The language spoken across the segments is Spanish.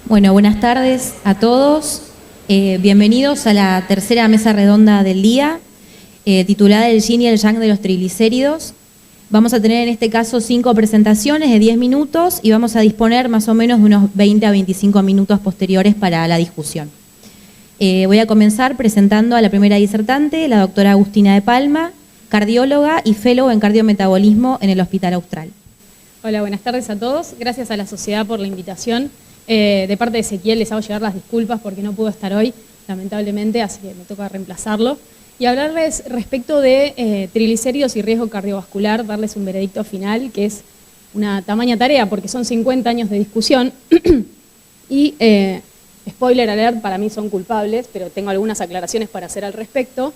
Bueno, buenas tardes a todos. Bienvenidos a la tercera mesa redonda del día, titulada El yin y el yang de los triglicéridos. Vamos a tener en este caso 5 presentaciones de 10 minutos y vamos a disponer más o menos de unos 20 a 25 minutos posteriores para la discusión. Voy a comenzar presentando a la primera disertante, la doctora Agustina de Palma, cardióloga y fellow en cardiometabolismo en el Hospital Austral. Hola, buenas tardes a todos. Gracias a la sociedad por la invitación. De parte de Ezequiel les hago llegar las disculpas porque no pudo estar hoy, lamentablemente, así que me toca reemplazarlo. Y hablarles respecto de triglicéridos y riesgo cardiovascular, darles un veredicto final, que es una tamaña tarea porque son 50 años de discusión. Y, spoiler alert, para mí son culpables, pero tengo algunas aclaraciones para hacer al respecto.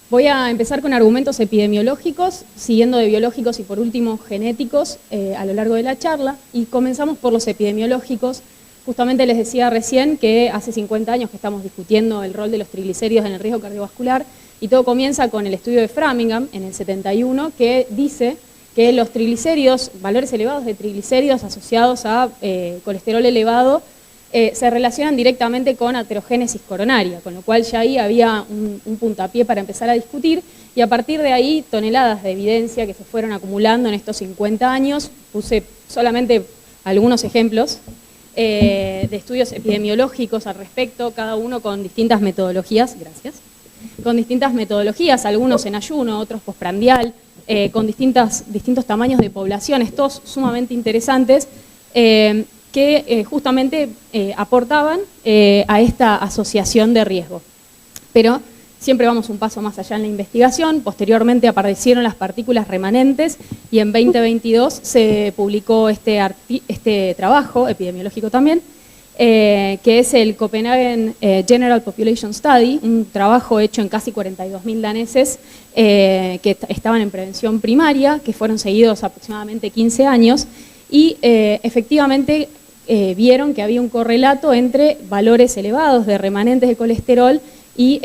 Voy a empezar con argumentos epidemiológicos, siguiendo de biológicos y por último genéticos a lo largo de la charla. Y comenzamos por los epidemiológicos. Justamente les decía recién que hace 50 años que estamos discutiendo el rol de los triglicéridos en el riesgo cardiovascular y todo comienza con el estudio de Framingham en el 71 que dice que los triglicéridos, valores elevados de triglicéridos asociados a colesterol elevado, se relacionan directamente con aterogénesis coronaria, con lo cual ya ahí había un puntapié para empezar a discutir y a partir de ahí toneladas de evidencia que se fueron acumulando en estos 50 años. Puse solamente algunos ejemplos de estudios epidemiológicos al respecto, cada uno con distintas metodologías, gracias, con distintas metodologías, algunos en ayuno, otros postprandial, con distintos tamaños de poblaciones, todos sumamente interesantes, que justamente aportaban a esta asociación de riesgo. Pero siempre vamos un paso más allá en la investigación. Posteriormente aparecieron las partículas remanentes y en 2022 se publicó este trabajo establecido también, que es el Copenhagen General Population Study, un trabajo hecho en casi 42.000 daneses que estaban en prevención primaria, que fueron seguidos aproximadamente 15 años, y efectivamente vieron que había un correlato entre valores elevados de remanentes de colesterol y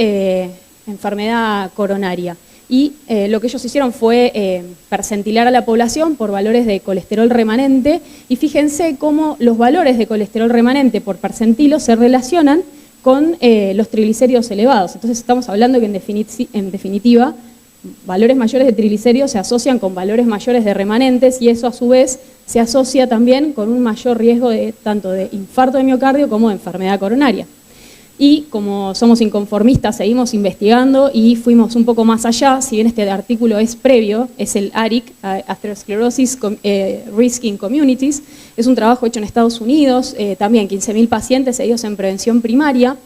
enfermedad coronaria. Y lo que ellos hicieron fue percentilar a la población por valores de colesterol remanente y fíjense cómo los valores de colesterol remanente por percentilo se relacionan con los triglicéridos elevados. Entonces estamos hablando que en definitiva valores mayores de triglicéridos se asocian con valores mayores de remanentes y eso a su vez se asocia también con un mayor riesgo tanto de infarto de miocardio como de enfermedad coronaria. Y como somos inconformistas, seguimos investigando y fuimos un poco más allá, si bien este artículo es previo, es el ARIC, Atherosclerosis Risk in Communities, es un trabajo hecho en Estados Unidos, también 15.000 pacientes seguidos en prevención primaria.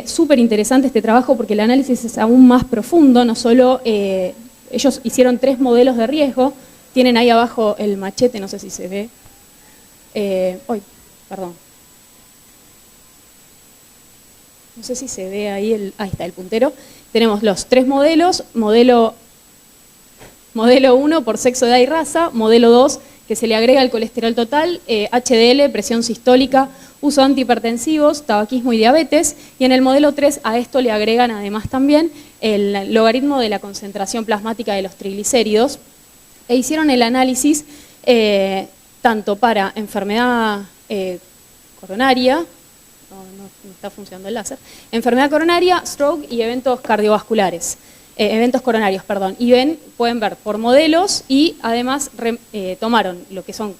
Súper interesante este trabajo porque el análisis es aún más profundo, no solo ellos hicieron 3 modelos de riesgo, tienen ahí abajo el machete, no sé si se ve, no sé si se ve ahí, ahí está el puntero, tenemos los 3 modelos, modelo 1 por sexo, edad y raza, modelo 2 que se le agrega el colesterol total, HDL, presión sistólica, uso de antihipertensivos, tabaquismo y diabetes, y en el modelo 3 a esto le agregan además también el logaritmo de la concentración plasmática de los triglicéridos, e hicieron el análisis tanto para enfermedad coronaria, no está funcionando el láser, enfermedad coronaria, stroke y eventos cardiovasculares. Eventos coronarios, perdón, y pueden ver por modelos y además tomaron lo que son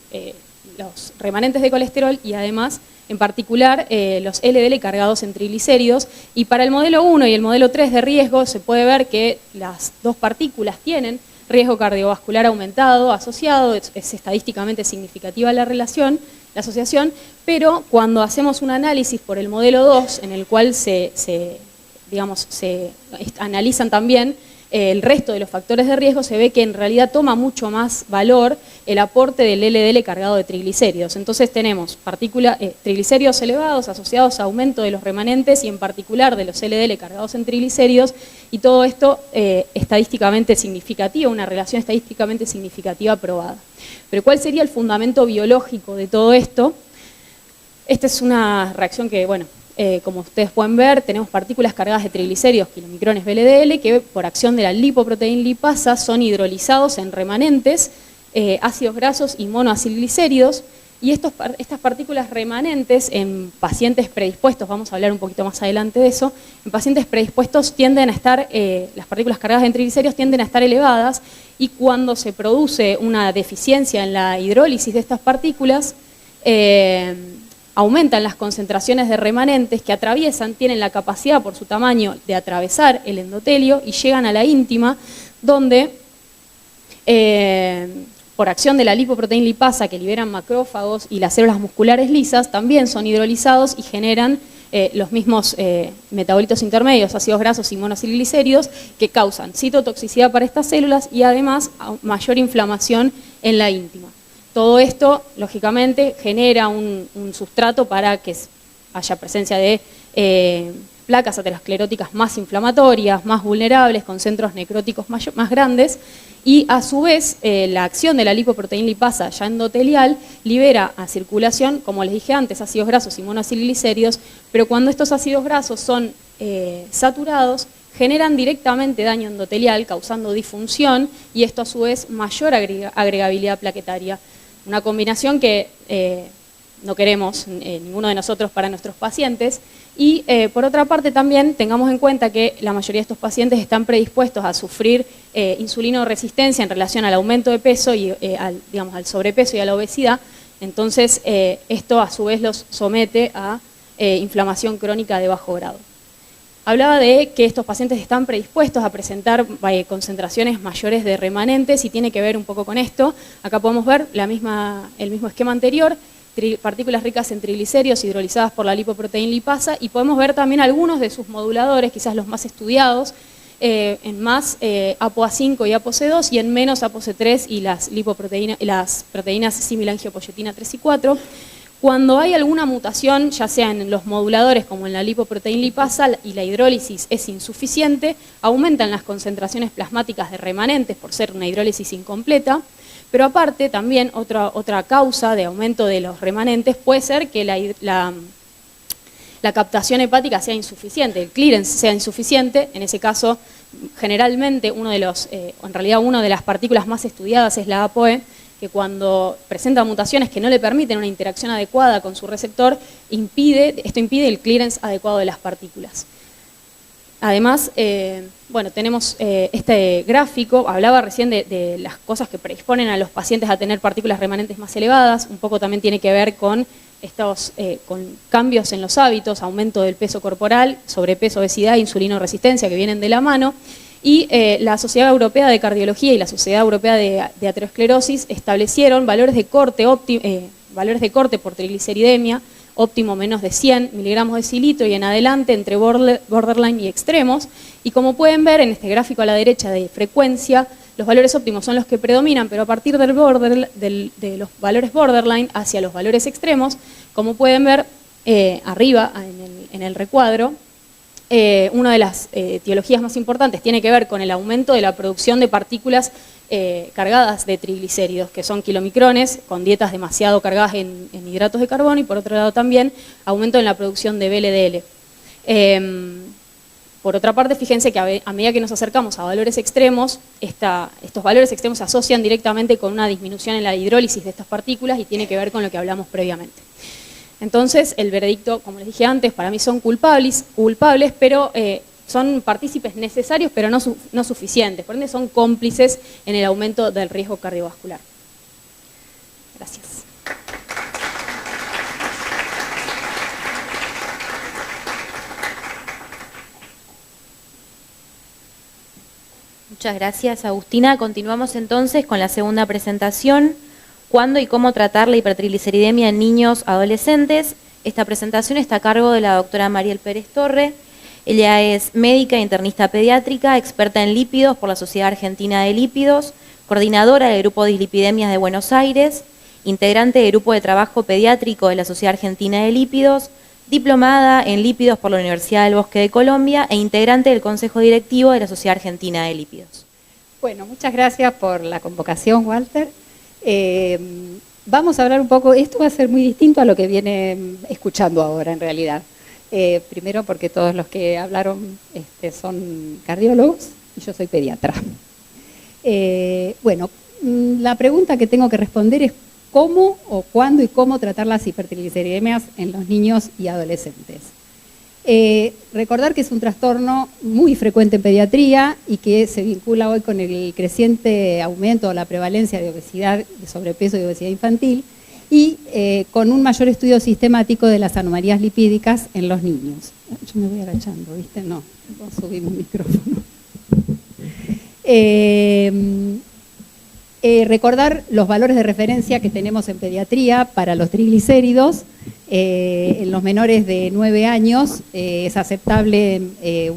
los remanentes de colesterol y además en particular los LDL cargados en triglicéridos, y para el modelo 1 y el modelo 3 de riesgo se puede ver que las 2 partículas tienen riesgo cardiovascular aumentado, asociado, es estadísticamente significativa la relación, la asociación, pero cuando hacemos un análisis por el modelo 2 en el cual se analizan también el resto de los factores de riesgo, se ve que en realidad toma mucho más valor el aporte del LDL cargado de triglicéridos. Entonces tenemos triglicéridos elevados asociados a aumento de los remanentes y en particular de los LDL cargados en triglicéridos, y todo esto estadísticamente significativo, una relación estadísticamente significativa probada. Pero ¿cuál sería el fundamento biológico de todo esto? Esta es una reacción que, bueno, como ustedes pueden ver, tenemos partículas cargadas de triglicéridos, kilomicrones VLDL, que por acción de la lipoproteína lipasa son hidrolizados en remanentes, ácidos grasos y monoacilglicéridos. Y estas partículas remanentes en pacientes predispuestos, vamos a hablar un poquito más adelante de eso, en pacientes predispuestos tienden a estar, las partículas cargadas en triglicéridos tienden a estar elevadas, y cuando se produce una deficiencia en la hidrólisis de estas partículas, aumentan las concentraciones de remanentes que tienen la capacidad por su tamaño de atravesar el endotelio y llegan a la íntima, donde por acción de la lipoproteína lipasa que liberan macrófagos y las células musculares lisas, también son hidrolizados y generan los mismos metabolitos intermedios, ácidos grasos y monoacilglicéridos, que causan citotoxicidad para estas células y además mayor inflamación en la íntima. Todo esto, lógicamente, genera un sustrato para que haya presencia de placas ateroscleróticas más inflamatorias, más vulnerables, con centros necróticos más grandes, y a su vez la acción de la lipoproteína lipasa ya endotelial libera a circulación, como les dije antes, ácidos grasos y monoacilglicéridos, pero cuando estos ácidos grasos son saturados, generan directamente daño endotelial, causando disfunción, y esto a su vez mayor agregabilidad plaquetaria. Una combinación que no queremos ninguno de nosotros para nuestros pacientes. Y por otra parte también tengamos en cuenta que la mayoría de estos pacientes están predispuestos a sufrir insulinoresistencia en relación al aumento de peso y al sobrepeso y a la obesidad. Entonces esto a su vez los somete a inflamación crónica de bajo grado. Hablaba de que estos pacientes están predispuestos a presentar concentraciones mayores de remanentes, y tiene que ver un poco con esto. Acá podemos ver el mismo esquema anterior, partículas ricas en triglicéridos hidrolizadas por la lipoproteína lipasa, y podemos ver también algunos de sus moduladores, quizás los más estudiados, en más ApoA5 y ApoC2, y en menos ApoC3 y las proteínas similangiopoyetina 3 y 4. Cuando hay alguna mutación, ya sea en los moduladores como en la lipoproteína lipasa, y la hidrólisis es insuficiente, aumentan las concentraciones plasmáticas de remanentes por ser una hidrólisis incompleta. Pero aparte, también otra causa de aumento de los remanentes puede ser que la captación hepática sea insuficiente, el clearance sea insuficiente. En ese caso, generalmente, una de las partículas más estudiadas es la ApoE, que cuando presenta mutaciones que no le permiten una interacción adecuada con su receptor, esto impide el clearance adecuado de las partículas. Además, tenemos este gráfico, hablaba recién de las cosas que predisponen a los pacientes a tener partículas remanentes más elevadas. Un poco también tiene que ver con con cambios en los hábitos, aumento del peso corporal, sobrepeso, obesidad, insulinoresistencia, que vienen de la mano. Y la Sociedad Europea de Cardiología y la Sociedad Europea de Aterosclerosis establecieron valores de corte por trigliceridemia, óptimo menos de 100 miligramos de cilitro y en adelante entre borderline y extremos. Y como pueden ver en este gráfico a la derecha de frecuencia, los valores óptimos son los que predominan, pero a partir de los valores borderline hacia los valores extremos, como pueden ver arriba en el recuadro, una de las etiologías más importantes tiene que ver con el aumento de la producción de partículas cargadas de triglicéridos, que son kilomicrones, con dietas demasiado cargadas en hidratos de carbono, y por otro lado también aumento en la producción de VLDL. Por otra parte, fíjense que a medida que nos acercamos a valores extremos, estos valores extremos se asocian directamente con una disminución en la hidrólisis de estas partículas, y tiene que ver con lo que hablamos previamente. Entonces, el veredicto, como les dije antes, para mí son culpables, pero son partícipes necesarios, pero no suficientes. Por ende, son cómplices en el aumento del riesgo cardiovascular. Gracias. Muchas gracias, Agustina. Continuamos entonces con la segunda presentación. ¿Cuándo y cómo tratar la hipertrigliceridemia en niños adolescentes? Esta presentación está a cargo de la doctora Mariel Pérez Torre. Ella es médica e internista pediátrica, experta en lípidos por la Sociedad Argentina de Lípidos, coordinadora del Grupo de Dislipidemias de Buenos Aires, integrante del Grupo de Trabajo Pediátrico de la Sociedad Argentina de Lípidos, diplomada en lípidos por la Universidad del Bosque de Colombia e integrante del Consejo Directivo de la Sociedad Argentina de Lípidos. Bueno, muchas gracias por la convocación, Walter. Vamos a hablar un poco, esto va a ser muy distinto a lo que viene escuchando ahora en realidad. Primero porque todos los que hablaron son cardiólogos y yo soy pediatra. La pregunta que tengo que responder es cómo o cuándo y cómo tratar las hipertrigliceridemias en los niños y adolescentes. Recordar que es un trastorno muy frecuente en pediatría y que se vincula hoy con el creciente aumento de la prevalencia de obesidad, de sobrepeso y obesidad infantil, y con un mayor estudio sistemático de las anomalías lipídicas en los niños. Yo me voy agachando, ¿viste? No subimos el micrófono. Recordar los valores de referencia que tenemos en pediatría para los triglicéridos. En los menores de 9 años es aceptable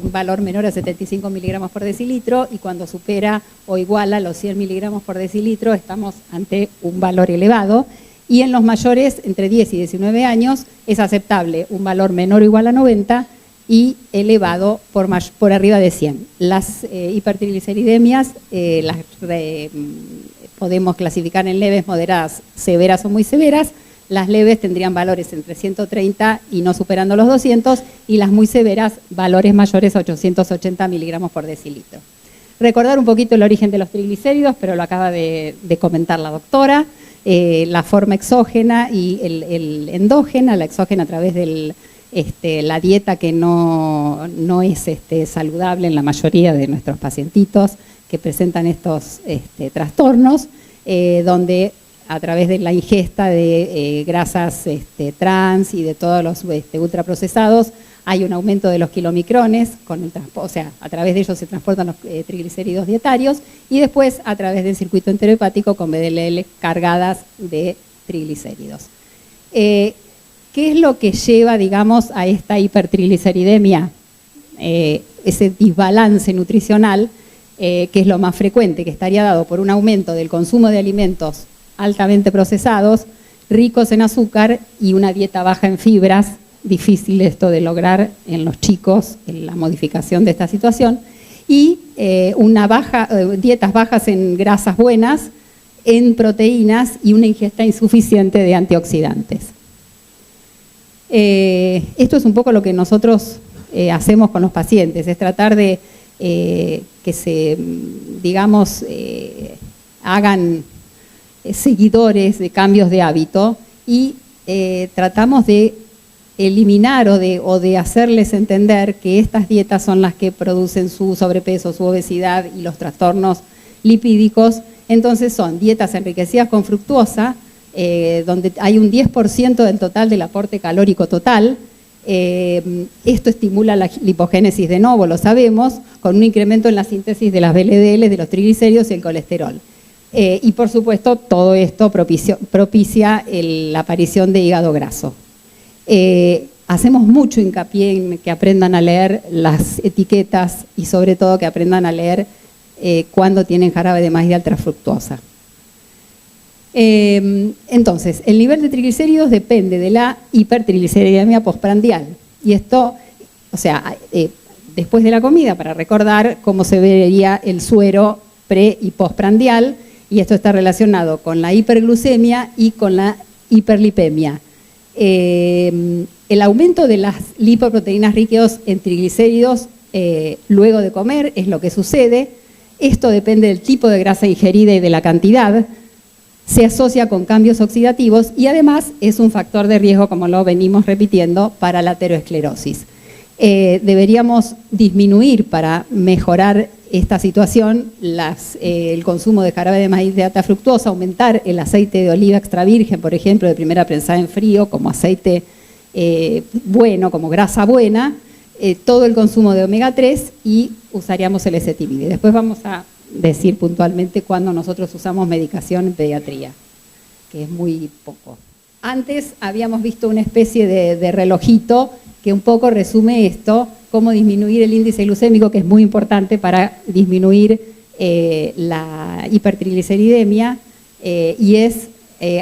un valor menor a 75 miligramos por decilitro, y cuando supera o iguala los 100 miligramos por decilitro estamos ante un valor elevado. Y en los mayores entre 10 y 19 años es aceptable un valor menor o igual a 90 y elevado por arriba de 100. Las hipertrigliceridemias las podemos clasificar en leves, moderadas, severas o muy severas. Las leves tendrían valores entre 130 y no superando los 200, y las muy severas valores mayores a 880 miligramos por decilitro. Recordar un poquito el origen de los triglicéridos, pero lo acaba de comentar la doctora. La forma exógena y el endógena, la exógena a través de la dieta que no es saludable en la mayoría de nuestros pacientitos que presentan estos trastornos, donde a través de la ingesta de grasas trans y de todos los ultraprocesados hay un aumento de los kilomicrones, o sea, a través de ellos se transportan los triglicéridos dietarios, y después a través del circuito enterohepático con VDL cargadas de triglicéridos. ¿Qué es lo que lleva, digamos, a esta hipertrigliceridemia? Ese desbalance nutricional, que es lo más frecuente, que estaría dado por un aumento del consumo de alimentos altamente procesados, ricos en azúcar y una dieta baja en fibras. Difícil esto de lograr en los chicos, en la modificación de esta situación, y dietas bajas en grasas buenas, en proteínas y una ingesta insuficiente de antioxidantes. Esto es un poco lo que nosotros hacemos con los pacientes, es tratar de que se, digamos, hagan seguidores de cambios de hábito, y tratamos de eliminar o de hacerles entender que estas dietas son las que producen su sobrepeso, su obesidad y los trastornos lipídicos. Entonces son dietas enriquecidas con fructuosa, donde hay un 10% del total del aporte calórico total. Esto estimula la lipogénesis de novo, lo sabemos, con un incremento en la síntesis de las VLDL, de los triglicéridos y el colesterol. Y por supuesto todo esto propicia la aparición de hígado graso. Hacemos mucho hincapié en que aprendan a leer las etiquetas y sobre todo que aprendan a leer cuando tienen jarabe de maíz de alta fructosa. Entonces, el nivel de triglicéridos depende de la hipertrigliceridemia postprandial. Y esto, o sea, después de la comida, para recordar cómo se vería el suero pre y postprandial, y esto está relacionado con la hiperglucemia y con la hiperlipemia. El aumento de las lipoproteínas ricas en triglicéridos luego de comer es lo que sucede. Esto depende del tipo de grasa ingerida y de la cantidad. Se asocia con cambios oxidativos y además es un factor de riesgo, como lo venimos repitiendo, para la aterosclerosis. Deberíamos disminuir para mejorar esta situación el consumo de jarabe de maíz de alta fructosa, aumentar el aceite de oliva extra virgen, por ejemplo, de primera prensada en frío, como aceite bueno, como grasa buena, todo el consumo de omega 3 y usaríamos el ezetimibe. Después vamos a decir puntualmente cuando nosotros usamos medicación en pediatría, que es muy poco. Antes habíamos visto una especie de relojito que un poco resume esto, cómo disminuir el índice glucémico, que es muy importante para disminuir la hipertrigliceridemia, y es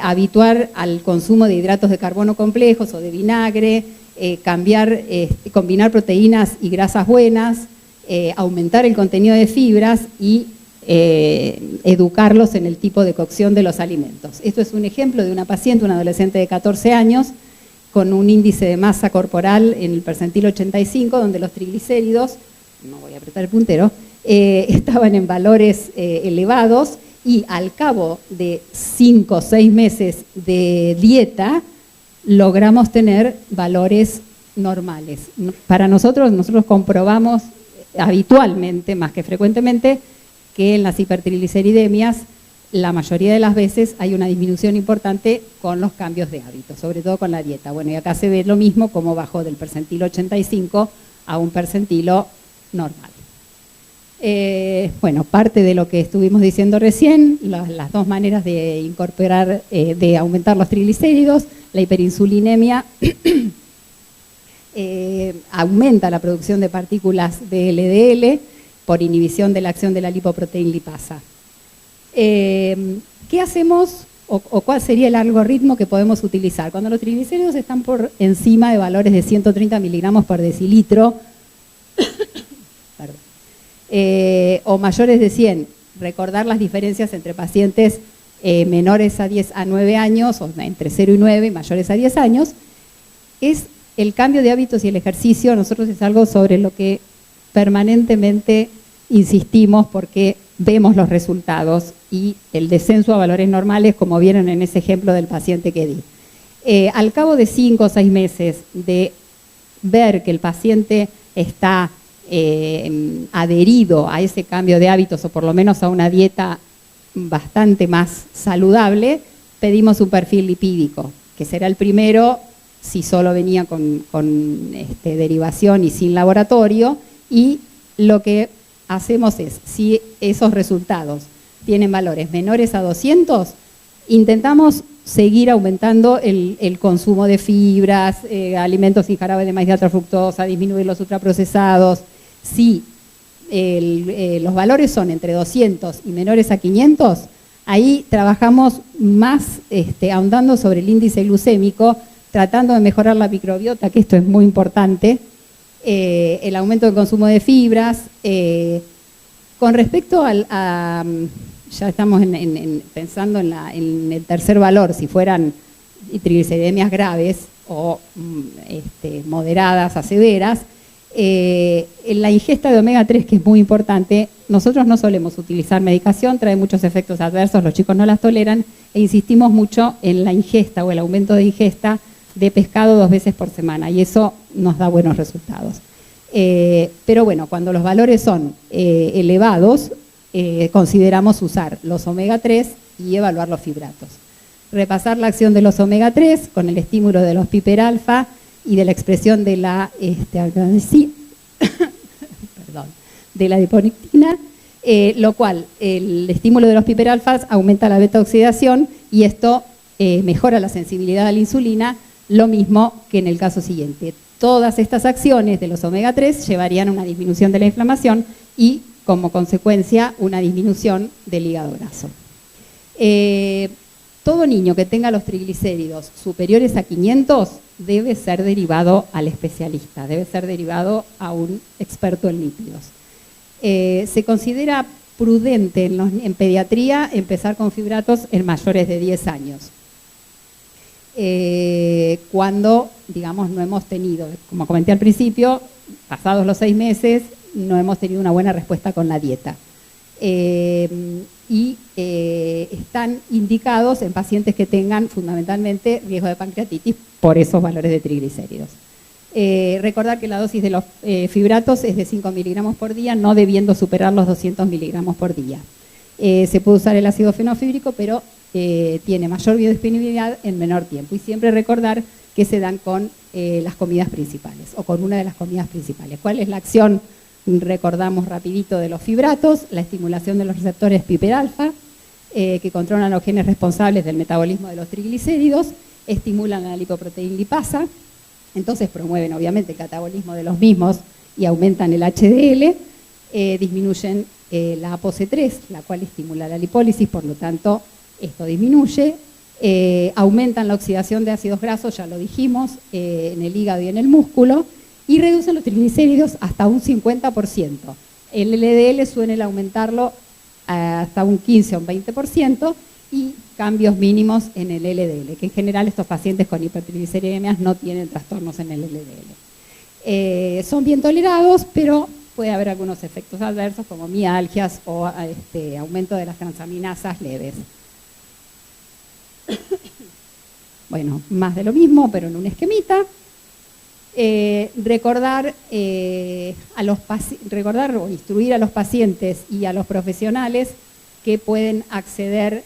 habituar al consumo de hidratos de carbono complejos o de vinagre, combinar proteínas y grasas buenas, aumentar el contenido de fibras y educarlos en el tipo de cocción de los alimentos. Esto es un ejemplo de una paciente, una adolescente de 14 años, con un índice de masa corporal en el percentil 85, donde los triglicéridos, no voy a apretar el puntero, estaban en valores elevados y al cabo de 5 o 6 meses de dieta logramos tener valores normales. Para nosotros comprobamos habitualmente, más que frecuentemente, que en las hipertrigliceridemias la mayoría de las veces hay una disminución importante con los cambios de hábitos, sobre todo con la dieta. Bueno, y acá se ve lo mismo, como bajó del percentilo 85 a un percentilo normal. Bueno, parte de lo que estuvimos diciendo recién, las dos maneras de incorporar, de aumentar los triglicéridos, la hiperinsulinemia aumenta la producción de partículas de LDL por inhibición de la acción de la lipoproteína lipasa. ¿Qué hacemos o cuál sería el algoritmo que podemos utilizar? Cuando los triglicéridos están por encima de valores de 130 miligramos por decilitro, o mayores de 100, recordar las diferencias entre pacientes menores a 9 años, o entre 0 y 9, y mayores a 10 años, es el cambio de hábitos y el ejercicio. Nosotros es algo sobre lo que permanentemente insistimos porque vemos los resultados y el descenso a valores normales, como vieron en ese ejemplo del paciente que di. Al cabo de 5 o 6 meses de ver que el paciente está adherido a ese cambio de hábitos, o por lo menos a una dieta bastante más saludable, pedimos un perfil lipídico, que será el primero si solo venía con derivación y sin laboratorio, y lo que hacemos es, si esos resultados tienen valores menores a 200, intentamos seguir aumentando el consumo de fibras, alimentos sin jarabe de maíz de alta fructosa, disminuir los ultraprocesados. Si los valores son entre 200 y menores a 500, ahí trabajamos más ahondando sobre el índice glucémico, tratando de mejorar la microbiota, que esto es muy importante, el aumento del consumo de fibras. Con respecto ya estamos pensando en el tercer valor, si fueran trigliceridemias graves o moderadas a severas, en la ingesta de omega 3, que es muy importante, nosotros no solemos utilizar medicación, trae muchos efectos adversos, los chicos no las toleran, e insistimos mucho en la ingesta o el aumento de ingesta de pescado 2 veces por semana, y eso nos da buenos resultados. Pero bueno, cuando los valores son elevados, consideramos usar los omega 3 y evaluar los fibratos. Repasar la acción de los omega 3 con el estímulo de los piper alfa y de la expresión de la de la adiponectina, lo cual el estímulo de los piper alfas aumenta la beta oxidación y esto mejora la sensibilidad a la insulina, lo mismo que en el caso siguiente. Todas estas acciones de los omega 3 llevarían a una disminución de la inflamación y, como consecuencia, una disminución del hígado graso. Todo niño que tenga los triglicéridos superiores a 500 debe ser derivado al especialista, debe ser derivado a un experto en lípidos. Se considera prudente en pediatría empezar con fibratos en mayores de 10 años. Cuando, digamos, no hemos tenido, como comenté al principio, pasados los 6 meses, no hemos tenido una buena respuesta con la dieta. Están indicados en pacientes que tengan fundamentalmente riesgo de pancreatitis por esos valores de triglicéridos. Recordar que la dosis de los fibratos es de 5 miligramos por día, no debiendo superar los 200 miligramos por día. Se puede usar el ácido fenofíbrico, pero tiene mayor biodisponibilidad en menor tiempo. Y siempre recordar que se dan con las comidas principales o con una de las comidas principales. ¿Cuál es la acción? Recordamos rapidito de los fibratos, la estimulación de los receptores piper alfa, que controlan los genes responsables del metabolismo de los triglicéridos, estimulan la lipoproteína lipasa, entonces promueven obviamente el catabolismo de los mismos y aumentan el HDL, disminuyen la ApoC3, la cual estimula la lipólisis, por lo tanto esto disminuye, aumentan la oxidación de ácidos grasos, ya lo dijimos, en el hígado y en el músculo, y reducen los triglicéridos hasta un 50%. El LDL suelen aumentarlo hasta un 15 o un 20% y cambios mínimos en el LDL, que en general estos pacientes con hipertrigliceridemias no tienen trastornos en el LDL. Son bien tolerados, pero puede haber algunos efectos adversos como mialgias o aumento de las transaminasas leves. Bueno, más de lo mismo, pero en un esquemita. Recordar o instruir a los pacientes y a los profesionales que pueden acceder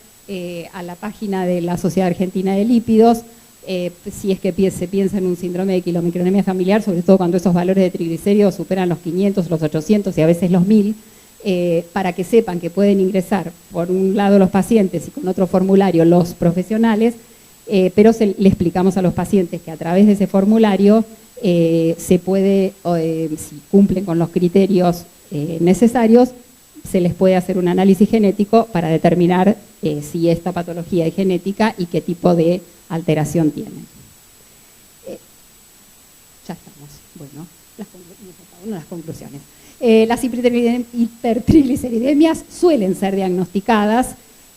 a la página de la Sociedad Argentina de Lípidos, si es que se piensa en un síndrome de quilomicronemia familiar, sobre todo cuando esos valores de triglicéridos superan los 500, los 800 y a veces los 1000, para que sepan que pueden ingresar por un lado los pacientes y con otro formulario los profesionales, pero le explicamos a los pacientes que a través de ese formulario se puede, si cumplen con los criterios necesarios, se les puede hacer un análisis genético para determinar si esta patología es genética y qué tipo de alteración tienen. Ya estamos. Bueno, las conclusiones. Las hipertrigliceridemias suelen ser diagnosticadas.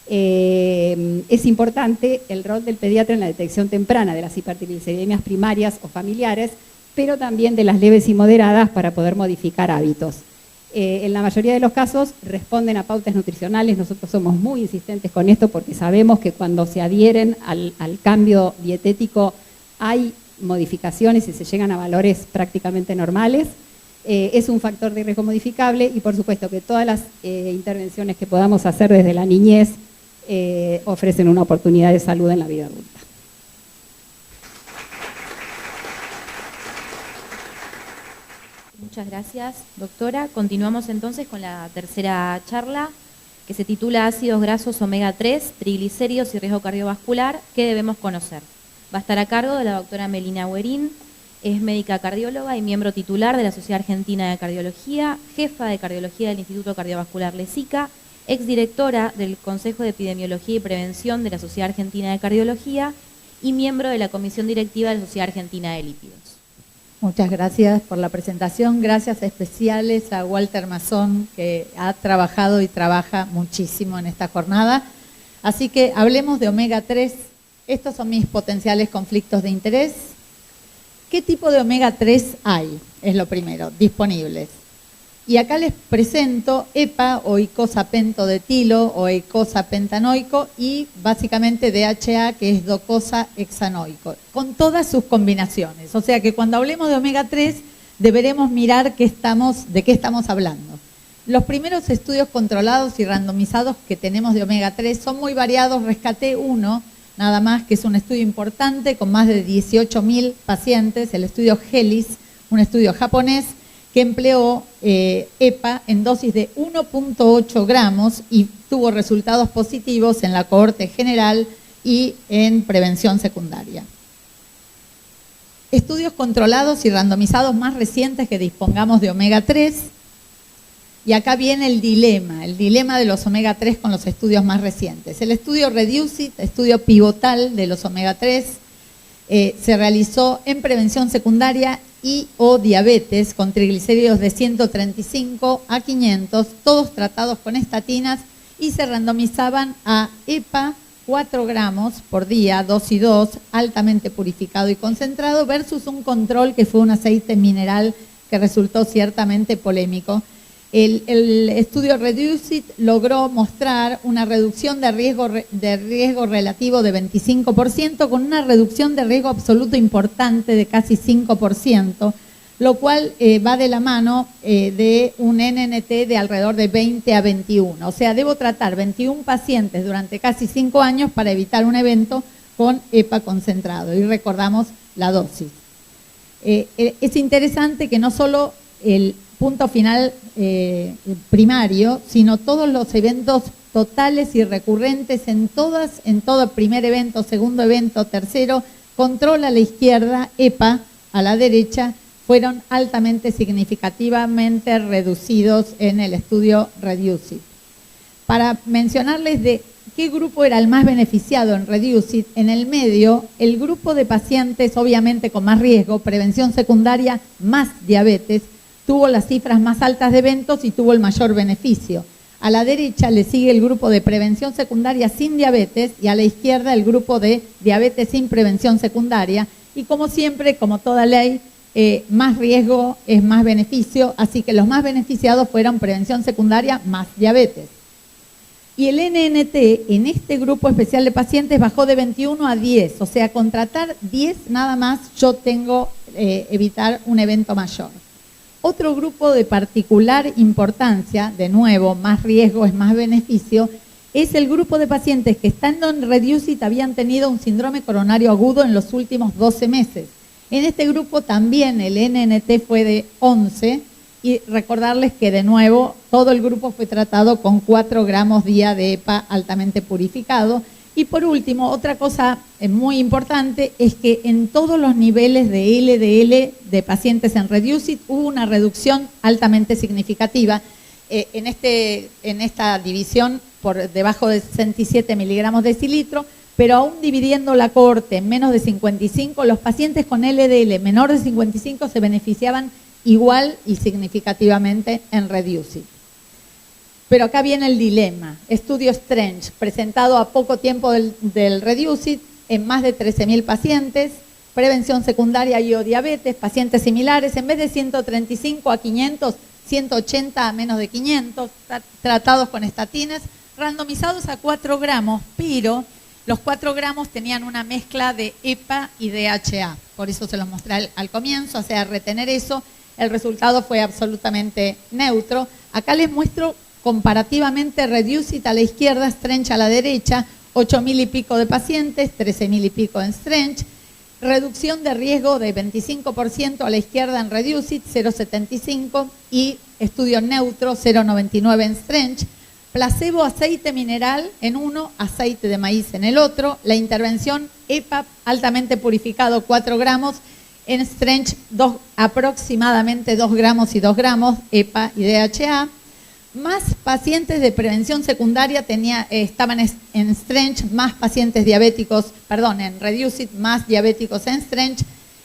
Es importante el rol del pediatra en la detección temprana de las hipertrigliceridemias primarias o familiares, pero también de las leves y moderadas para poder modificar hábitos. En la mayoría de los casos responden a pautas nutricionales. Nosotros somos muy insistentes con esto porque sabemos que cuando se adhieren al cambio dietético hay modificaciones y se llegan a valores prácticamente normales. Es un factor de riesgo modificable y por supuesto que todas las intervenciones que podamos hacer desde la niñez ofrecen una oportunidad de salud en la vida adulta. Muchas gracias, doctora. Continuamos entonces con la tercera charla, que se titula Ácidos grasos omega 3, triglicéridos y riesgo cardiovascular, ¿qué debemos conocer? Va a estar a cargo de la doctora Melina Guerín, es médica cardióloga y miembro titular de la Sociedad Argentina de Cardiología, jefa de cardiología del Instituto Cardiovascular LESICA, exdirectora del Consejo de Epidemiología y Prevención de la Sociedad Argentina de Cardiología y miembro de la Comisión Directiva de la Sociedad Argentina de Lípidos. Muchas gracias por la presentación. Gracias especiales a Walter Mazón, que ha trabajado y trabaja muchísimo en esta jornada. Así que hablemos de omega 3. Estos son mis potenciales conflictos de interés. ¿Qué tipo de omega 3 hay? Es lo primero, disponibles. Y acá les presento EPA o icosapentodetilo o icosapentanoico y básicamente DHA, que es docosahexanoico, con todas sus combinaciones. O sea que cuando hablemos de omega 3 deberemos mirar de qué estamos hablando. Los primeros estudios controlados y randomizados que tenemos de omega 3 son muy variados. Rescaté uno nada más, que es un estudio importante con más de 18.000 pacientes, el estudio HELIS, un estudio japonés, que empleó EPA en dosis de 1.8 gramos y tuvo resultados positivos en la cohorte general y en prevención secundaria. Estudios controlados y randomizados más recientes que dispongamos de omega 3. Y acá viene el dilema de los omega 3 con los estudios más recientes. El estudio REDUCE-IT, estudio pivotal de los omega 3, se realizó en prevención secundaria y o diabetes con triglicéridos de 135 a 500, todos tratados con estatinas y se randomizaban a EPA 4 gramos por día, 2 y 2, altamente purificado y concentrado, versus un control que fue un aceite mineral que resultó ciertamente polémico. El estudio REDUCE-IT logró mostrar una reducción de riesgo relativo de 25% con una reducción de riesgo absoluto importante de casi 5%, lo cual va de la mano de un NNT de alrededor de 20 a 21. O sea, debo tratar 21 pacientes durante casi 5 años para evitar un evento con EPA concentrado. Y recordamos la dosis. Es interesante que no solo el punto final primario, sino todos los eventos totales y recurrentes en todo primer evento, segundo evento, tercero, control a la izquierda, EPA a la derecha, fueron altamente significativamente reducidos en el estudio REDUCE-IT. Para mencionarles de qué grupo era el más beneficiado en REDUCE-IT, en el medio, el grupo de pacientes obviamente con más riesgo, prevención secundaria más diabetes, tuvo las cifras más altas de eventos y tuvo el mayor beneficio. A la derecha le sigue el grupo de prevención secundaria sin diabetes y a la izquierda el grupo de diabetes sin prevención secundaria. Y como siempre, como toda ley, más riesgo es más beneficio, así que los más beneficiados fueron prevención secundaria más diabetes. Y el NNT en este grupo especial de pacientes bajó de 21 a 10, o sea, con tratar 10 nada más yo tengo evitar un evento mayor. Otro grupo de particular importancia, de nuevo, más riesgo es más beneficio, es el grupo de pacientes que estando en Reducit habían tenido un síndrome coronario agudo en los últimos 12 meses. En este grupo también el NNT fue de 11 y recordarles que de nuevo todo el grupo fue tratado con 4 gramos día de EPA altamente purificado. Y por último, otra cosa muy importante es que en todos los niveles de LDL de pacientes en Reducit hubo una reducción altamente significativa. En esta división por debajo de 67 miligramos decilitro, pero aún dividiendo la cohorte en menos de 55, los pacientes con LDL menor de 55 se beneficiaban igual y significativamente en Reducit. Pero acá viene el dilema. Estudio Strange, presentado a poco tiempo del Reducit en más de 13.000 pacientes, prevención secundaria y o diabetes, pacientes similares, en vez de 135 a 500, 180 a menos de 500, tratados con estatinas, randomizados a 4 gramos, pero los 4 gramos tenían una mezcla de EPA y DHA. Por eso se los mostré al comienzo, o sea, retener eso, el resultado fue absolutamente neutro. Acá les muestro comparativamente Reducit a la izquierda, Strange a la derecha, 8.000 y pico de pacientes, 13.000 y pico en Strange, reducción de riesgo de 25% a la izquierda en Reducit, 0,75 y estudio neutro, 0,99 en Strange, placebo aceite mineral en uno, aceite de maíz en el otro, la intervención EPA altamente purificado 4 gramos, en Strange aproximadamente 2 gramos y 2 gramos, EPA y DHA. Más pacientes de prevención secundaria estaban en Strange, más pacientes diabéticos, en Reducit, más diabéticos en Strange,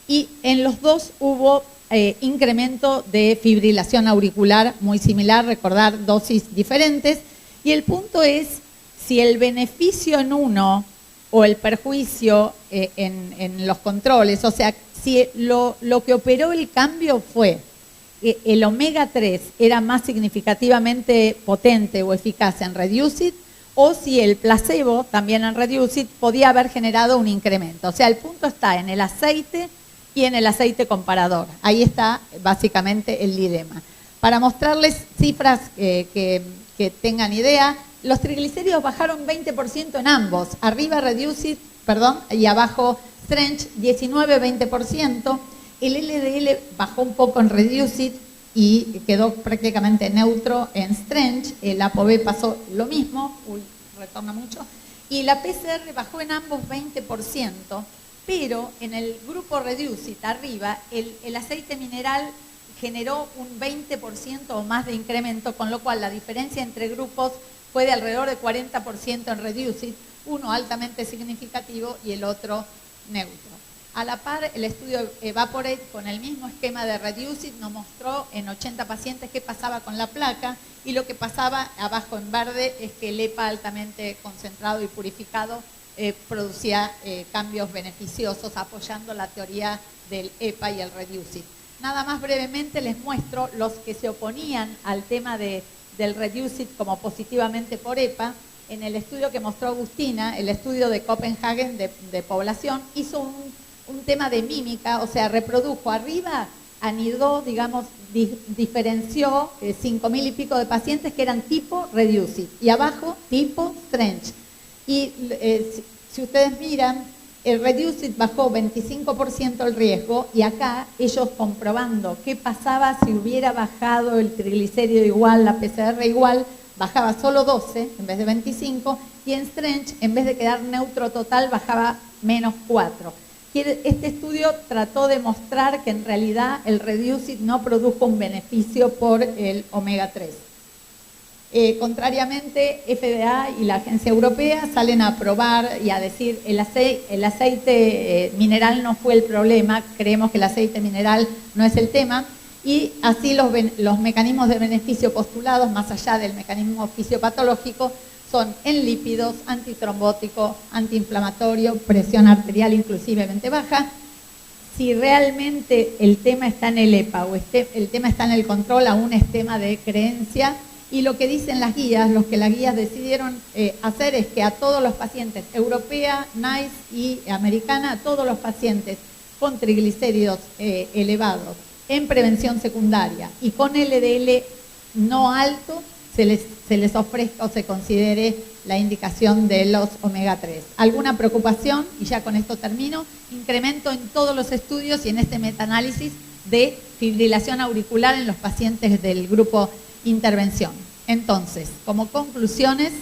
y en los dos hubo incremento de fibrilación auricular muy similar, recordar dosis diferentes, y el punto es si el beneficio en uno o el perjuicio en los controles, o sea, si lo que operó el cambio fue el omega 3 era más significativamente potente o eficaz en Reducit, o si el placebo también en Reducit podía haber generado un incremento. O sea, el punto está en el aceite y en el aceite comparador. Ahí está básicamente el dilema. Para mostrarles cifras que tengan idea, los triglicéridos bajaron 20% en ambos. Arriba Reducit, y abajo Strange, 19-20%. El LDL bajó un poco en Reducit y quedó prácticamente neutro en Strange. El ApoB pasó lo mismo, retorna mucho. Y la PCR bajó en ambos 20%, pero en el grupo Reducit, arriba, el aceite mineral generó un 20% o más de incremento, con lo cual la diferencia entre grupos fue de alrededor de 40% en Reducit, uno altamente significativo y el otro neutro. A la par, el estudio Evaporate con el mismo esquema de Reducit nos mostró en 80 pacientes qué pasaba con la placa, y lo que pasaba abajo en verde es que el EPA altamente concentrado y purificado producía cambios beneficiosos apoyando la teoría del EPA y el Reducit. Nada más brevemente les muestro los que se oponían al tema del Reducit como positivamente por EPA. En el estudio que mostró Agustina, el estudio de Copenhagen de población, hizo un tema de mímica, o sea, reprodujo arriba, anidó, digamos, diferenció 5.000 y pico de pacientes que eran tipo Reducit y abajo tipo Strange. Y si ustedes miran, el Reducit bajó 25% el riesgo, y acá ellos comprobando qué pasaba si hubiera bajado el triglicérido igual, la PCR igual, bajaba solo 12 en vez de 25, y en Strange, en vez de quedar neutro total, bajaba menos 4. Este estudio trató de mostrar que en realidad el Reducit no produjo un beneficio por el omega 3. Contrariamente, FDA y la Agencia Europea salen a aprobar y a decir el aceite mineral no fue el problema, creemos que el aceite mineral no es el tema, y así los mecanismos de beneficio postulados, más allá del mecanismo fisiopatológico, son en lípidos, antitrombótico, antiinflamatorio, presión arterial inclusivemente baja, si realmente el tema está en el EPA o el tema está en el control, aún es tema de creencia. Y lo que dicen las guías, lo que las guías decidieron hacer es que a todos los pacientes, europea, NICE y americana, a todos los pacientes con triglicéridos elevados en prevención secundaria y con LDL no alto, se les ofrezca o se considere la indicación de los omega 3. ¿Alguna preocupación? Y ya con esto termino. Incremento en todos los estudios y en este metaanálisis de fibrilación auricular en los pacientes del grupo intervención. Entonces, como conclusiones,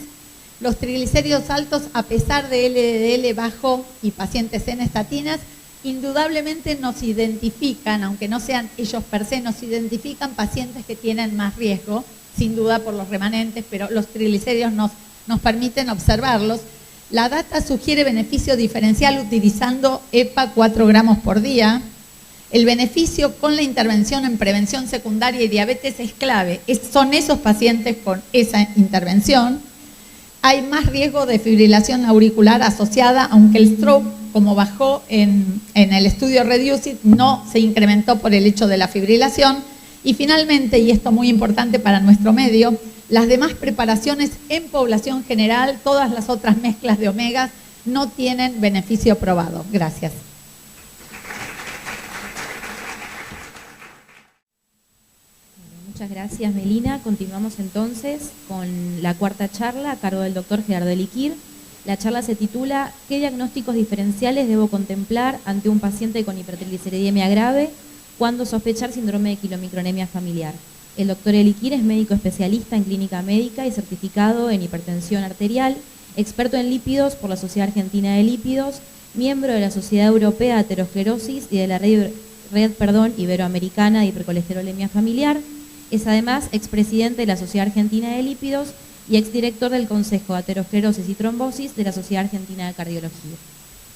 los triglicéridos altos, a pesar de LDL bajo y pacientes en estatinas, indudablemente nos identifican, aunque no sean ellos per se, nos identifican pacientes que tienen más riesgo, sin duda por los remanentes, pero los triglicéridos nos permiten observarlos. La data sugiere beneficio diferencial utilizando EPA 4 gramos por día. El beneficio con la intervención en prevención secundaria y diabetes es clave. Son esos pacientes con esa intervención. Hay más riesgo de fibrilación auricular asociada, aunque el stroke, como bajó en el estudio REDUCE-IT, no se incrementó por el hecho de la fibrilación. Y finalmente, y esto muy importante para nuestro medio, las demás preparaciones en población general, todas las otras mezclas de omegas, no tienen beneficio probado. Gracias. Muchas gracias, Melina. Continuamos entonces con la cuarta charla a cargo del doctor Gerardo Eliquir. La charla se titula ¿Qué diagnósticos diferenciales debo contemplar ante un paciente con hipertrigliceridemia grave cuando sospechar síndrome de quilomicronemia familiar? El doctor Eliquir es médico especialista en clínica médica y certificado en hipertensión arterial, experto en lípidos por la Sociedad Argentina de Lípidos, miembro de la Sociedad Europea de Aterosclerosis y de la Red Iberoamericana de Hipercolesterolemia Familiar. Es además expresidente de la Sociedad Argentina de Lípidos y exdirector del Consejo de Aterosclerosis y Trombosis de la Sociedad Argentina de Cardiología.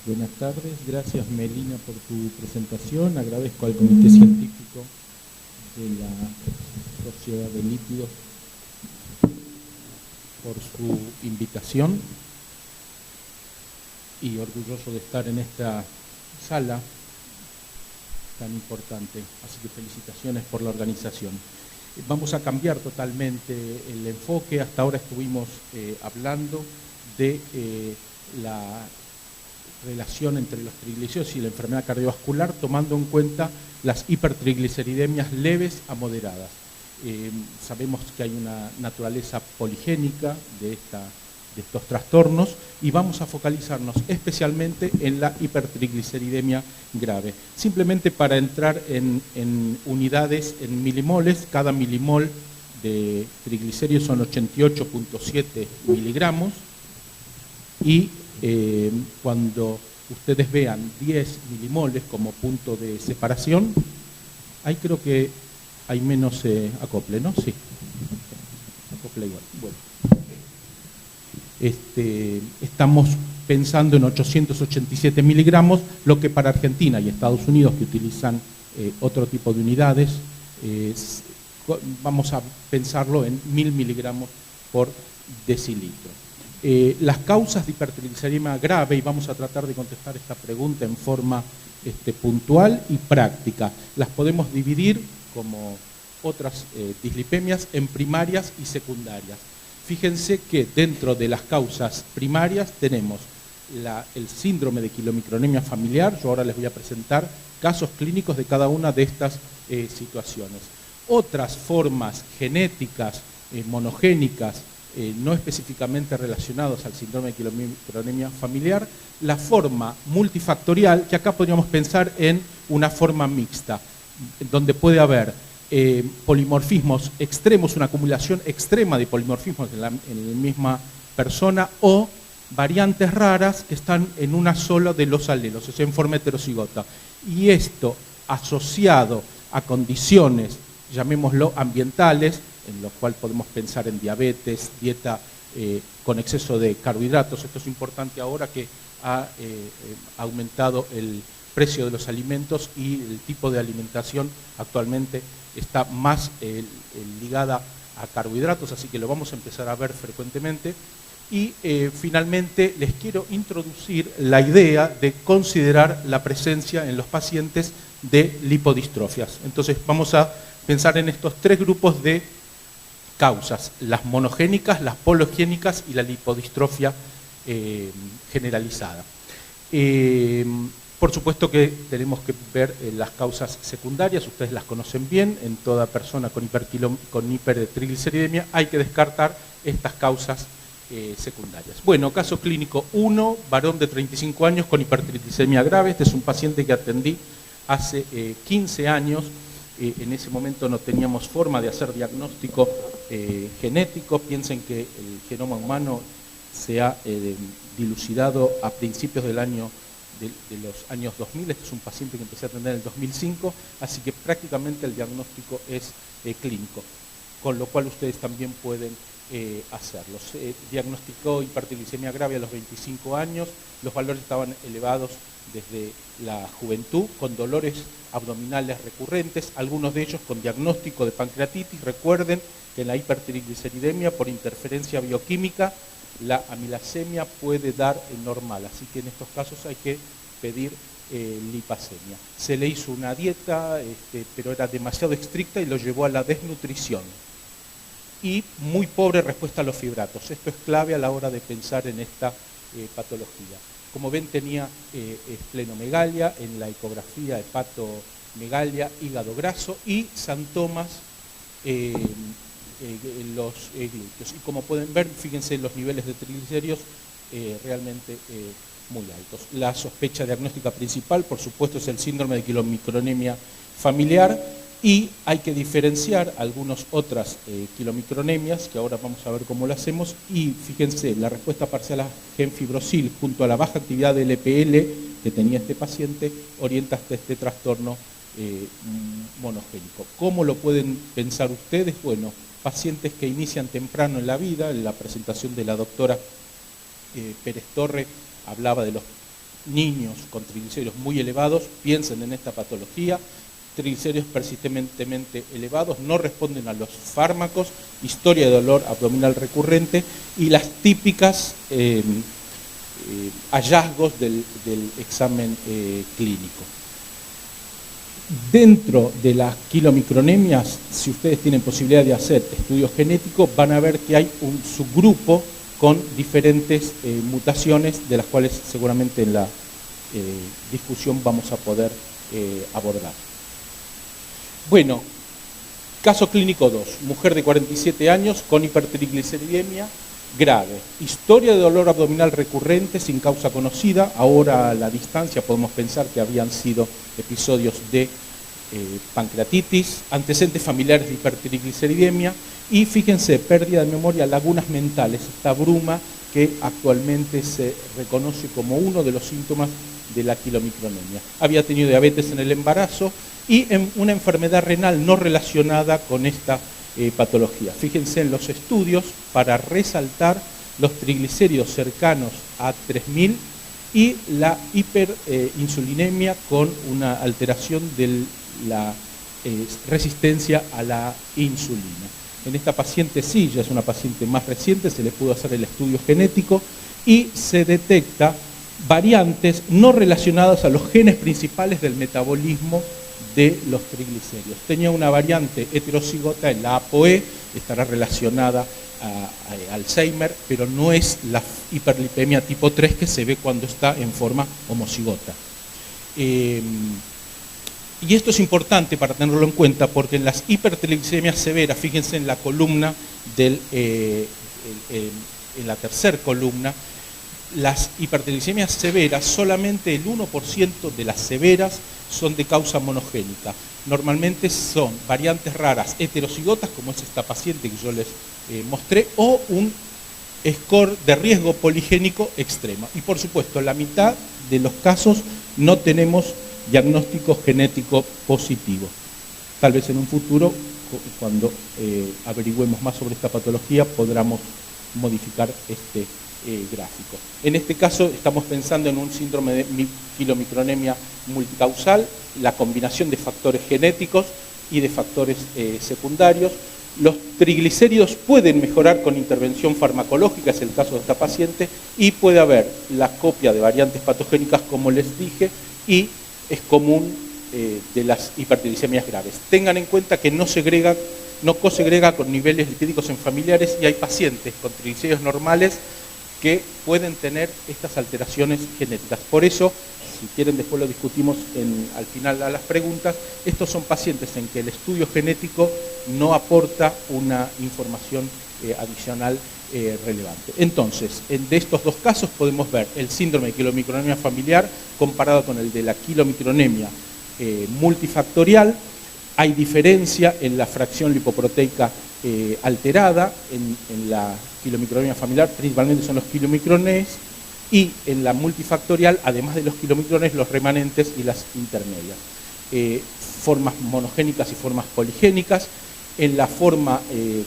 Buenas tardes, gracias Melina por tu presentación. Agradezco al Comité Científico de la Sociedad de Lípidos por su invitación y orgulloso de estar en esta sala tan importante. Así que felicitaciones por la organización. Vamos a cambiar totalmente el enfoque. Hasta ahora estuvimos hablando de la relación entre los triglicéridos y la enfermedad cardiovascular, tomando en cuenta las hipertrigliceridemias leves a moderadas. Sabemos que hay una naturaleza poligénica de estos trastornos y vamos a focalizarnos especialmente en la hipertrigliceridemia grave. Simplemente para entrar en unidades, en milimoles, cada milimol de triglicéridos son 88.7 miligramos y cuando ustedes vean 10 milimoles como punto de separación, ahí creo que hay menos acople, ¿no? Sí, acople igual. Bueno. Estamos pensando en 887 miligramos, lo que para Argentina y Estados Unidos, que utilizan otro tipo de unidades, vamos a pensarlo en 1000 miligramos por decilitro. Las causas de hipertrigliceridemia grave, y vamos a tratar de contestar esta pregunta en forma puntual y práctica, las podemos dividir como otras dislipemias en primarias y secundarias. Fíjense que dentro de las causas primarias tenemos el síndrome de quilomicronemia familiar. Yo ahora les voy a presentar casos clínicos de cada una de estas situaciones. Otras formas genéticas monogénicas, no específicamente relacionadas al síndrome de quilomicronemia familiar, la forma multifactorial, que acá podríamos pensar en una forma mixta, donde puede haber polimorfismos extremos, una acumulación extrema de polimorfismos en la misma persona, o variantes raras que están en una sola de los alelos, o sea, en forma heterocigota. Y esto asociado a condiciones, llamémoslo ambientales, en los cuales podemos pensar en diabetes, dieta con exceso de carbohidratos. Esto es importante ahora que ha aumentado el precio de los alimentos y el tipo de alimentación actualmente está más ligada a carbohidratos, así que lo vamos a empezar a ver frecuentemente. Y finalmente les quiero introducir la idea de considerar la presencia en los pacientes de lipodistrofias. Entonces vamos a pensar en estos tres grupos de causas: las monogénicas, las pologénicas y la lipodistrofia generalizada. Por supuesto que tenemos que ver las causas secundarias, ustedes las conocen bien. En toda persona con hipertrigliceridemia hay que descartar estas causas secundarias. Bueno, caso clínico 1, varón de 35 años con hipertriglicemia grave. Este es un paciente que atendí hace 15 años. En ese momento no teníamos forma de hacer diagnóstico genético. Piensen que el genoma humano se ha dilucidado a principios de los años 2000. Este es un paciente que empecé a atender en el 2005, así que prácticamente el diagnóstico es clínico, con lo cual ustedes también pueden hacerlo. Se diagnosticó hipertriglicemia grave a los 25 años, los valores estaban elevados desde la juventud, con dolores abdominales recurrentes, algunos de ellos con diagnóstico de pancreatitis. Recuerden que en la hipertrigliceridemia, por interferencia bioquímica, la amilasemia puede dar normal, así que en estos casos hay que pedir lipasemia. Se le hizo una dieta, pero era demasiado estricta y lo llevó a la desnutrición. Y muy pobre respuesta a los fibratos. Esto es clave a la hora de pensar en esta patología. Como ven, tenía esplenomegalia, en la ecografía hepatomegalia, hígado graso y santomas en los glúteos. Y como pueden ver, fíjense los niveles de triglicéridos realmente muy altos. La sospecha diagnóstica principal, por supuesto, es el síndrome de quilomicronemia familiar, y hay que diferenciar algunas otras quilomicronemias, que ahora vamos a ver cómo lo hacemos. Y fíjense, la respuesta parcial a gemfibrosil junto a la baja actividad del EPL que tenía este paciente orienta hasta este trastorno monogénico. ¿Cómo lo pueden pensar ustedes? Bueno, pacientes que inician temprano en la vida. En la presentación de la doctora Pérez Torre hablaba de los niños con triglicéridos muy elevados. Piensen en esta patología. Triglicéridos persistentemente elevados, no responden a los fármacos, historia de dolor abdominal recurrente y las típicas hallazgos del examen clínico. Dentro de las quilomicronemias, si ustedes tienen posibilidad de hacer estudios genéticos, van a ver que hay un subgrupo con diferentes mutaciones, de las cuales seguramente en la discusión vamos a poder abordar. Bueno, caso clínico 2, mujer de 47 años con hipertrigliceridemia grave, historia de dolor abdominal recurrente sin causa conocida. Ahora a la distancia podemos pensar que habían sido episodios de pancreatitis, antecedentes familiares de hipertrigliceridemia y fíjense, pérdida de memoria, lagunas mentales, esta bruma que actualmente se reconoce como uno de los síntomas de la quilomicronemia. Había tenido diabetes en el embarazo y en una enfermedad renal no relacionada con esta patología. Fíjense en los estudios para resaltar los triglicéridos cercanos a 3000 y la hiperinsulinemia con una alteración de la resistencia a la insulina. En esta paciente sí, ya es una paciente más reciente, se le pudo hacer el estudio genético y se detecta variantes no relacionadas a los genes principales del metabolismo de los triglicéridos. Tenía una variante heterocigota en la ApoE, estará relacionada a Alzheimer, pero no es la hiperlipemia tipo 3 que se ve cuando está en forma homocigota. Y esto es importante para tenerlo en cuenta porque en las hipertriglicemias severas, fíjense en la columna en la tercera columna, las hipertriglicemias severas, solamente el 1% de las severas son de causa monogénica. Normalmente son variantes raras heterocigotas, como es esta paciente que yo les mostré, o un score de riesgo poligénico extremo. Y por supuesto, en la mitad de los casos no tenemos diagnóstico genético positivo. Tal vez en un futuro, cuando averigüemos más sobre esta patología, podamos modificar este gráfico. En este caso estamos pensando en un síndrome de quilomicronemia multicausal, la combinación de factores genéticos y de factores secundarios. Los triglicéridos pueden mejorar con intervención farmacológica, es el caso de esta paciente, y puede haber la copia de variantes patogénicas, como les dije, y es común de las hipertriglicemias graves. Tengan en cuenta que no cosegrega con niveles lipídicos en familiares, y hay pacientes con triglicéridos normales que pueden tener estas alteraciones genéticas. Por eso, si quieren después lo discutimos al final a las preguntas, estos son pacientes en que el estudio genético no aporta una información adicional relevante. Entonces, de estos dos casos podemos ver el síndrome de quilomicronemia familiar comparado con el de la quilomicronemia multifactorial. Hay diferencia en la fracción lipoproteica alterada en la quilomicronemia familiar, principalmente son los quilomicrones, y en la multifactorial, además de los quilomicrones, los remanentes y las intermedias. Formas monogénicas y formas poligénicas. En la forma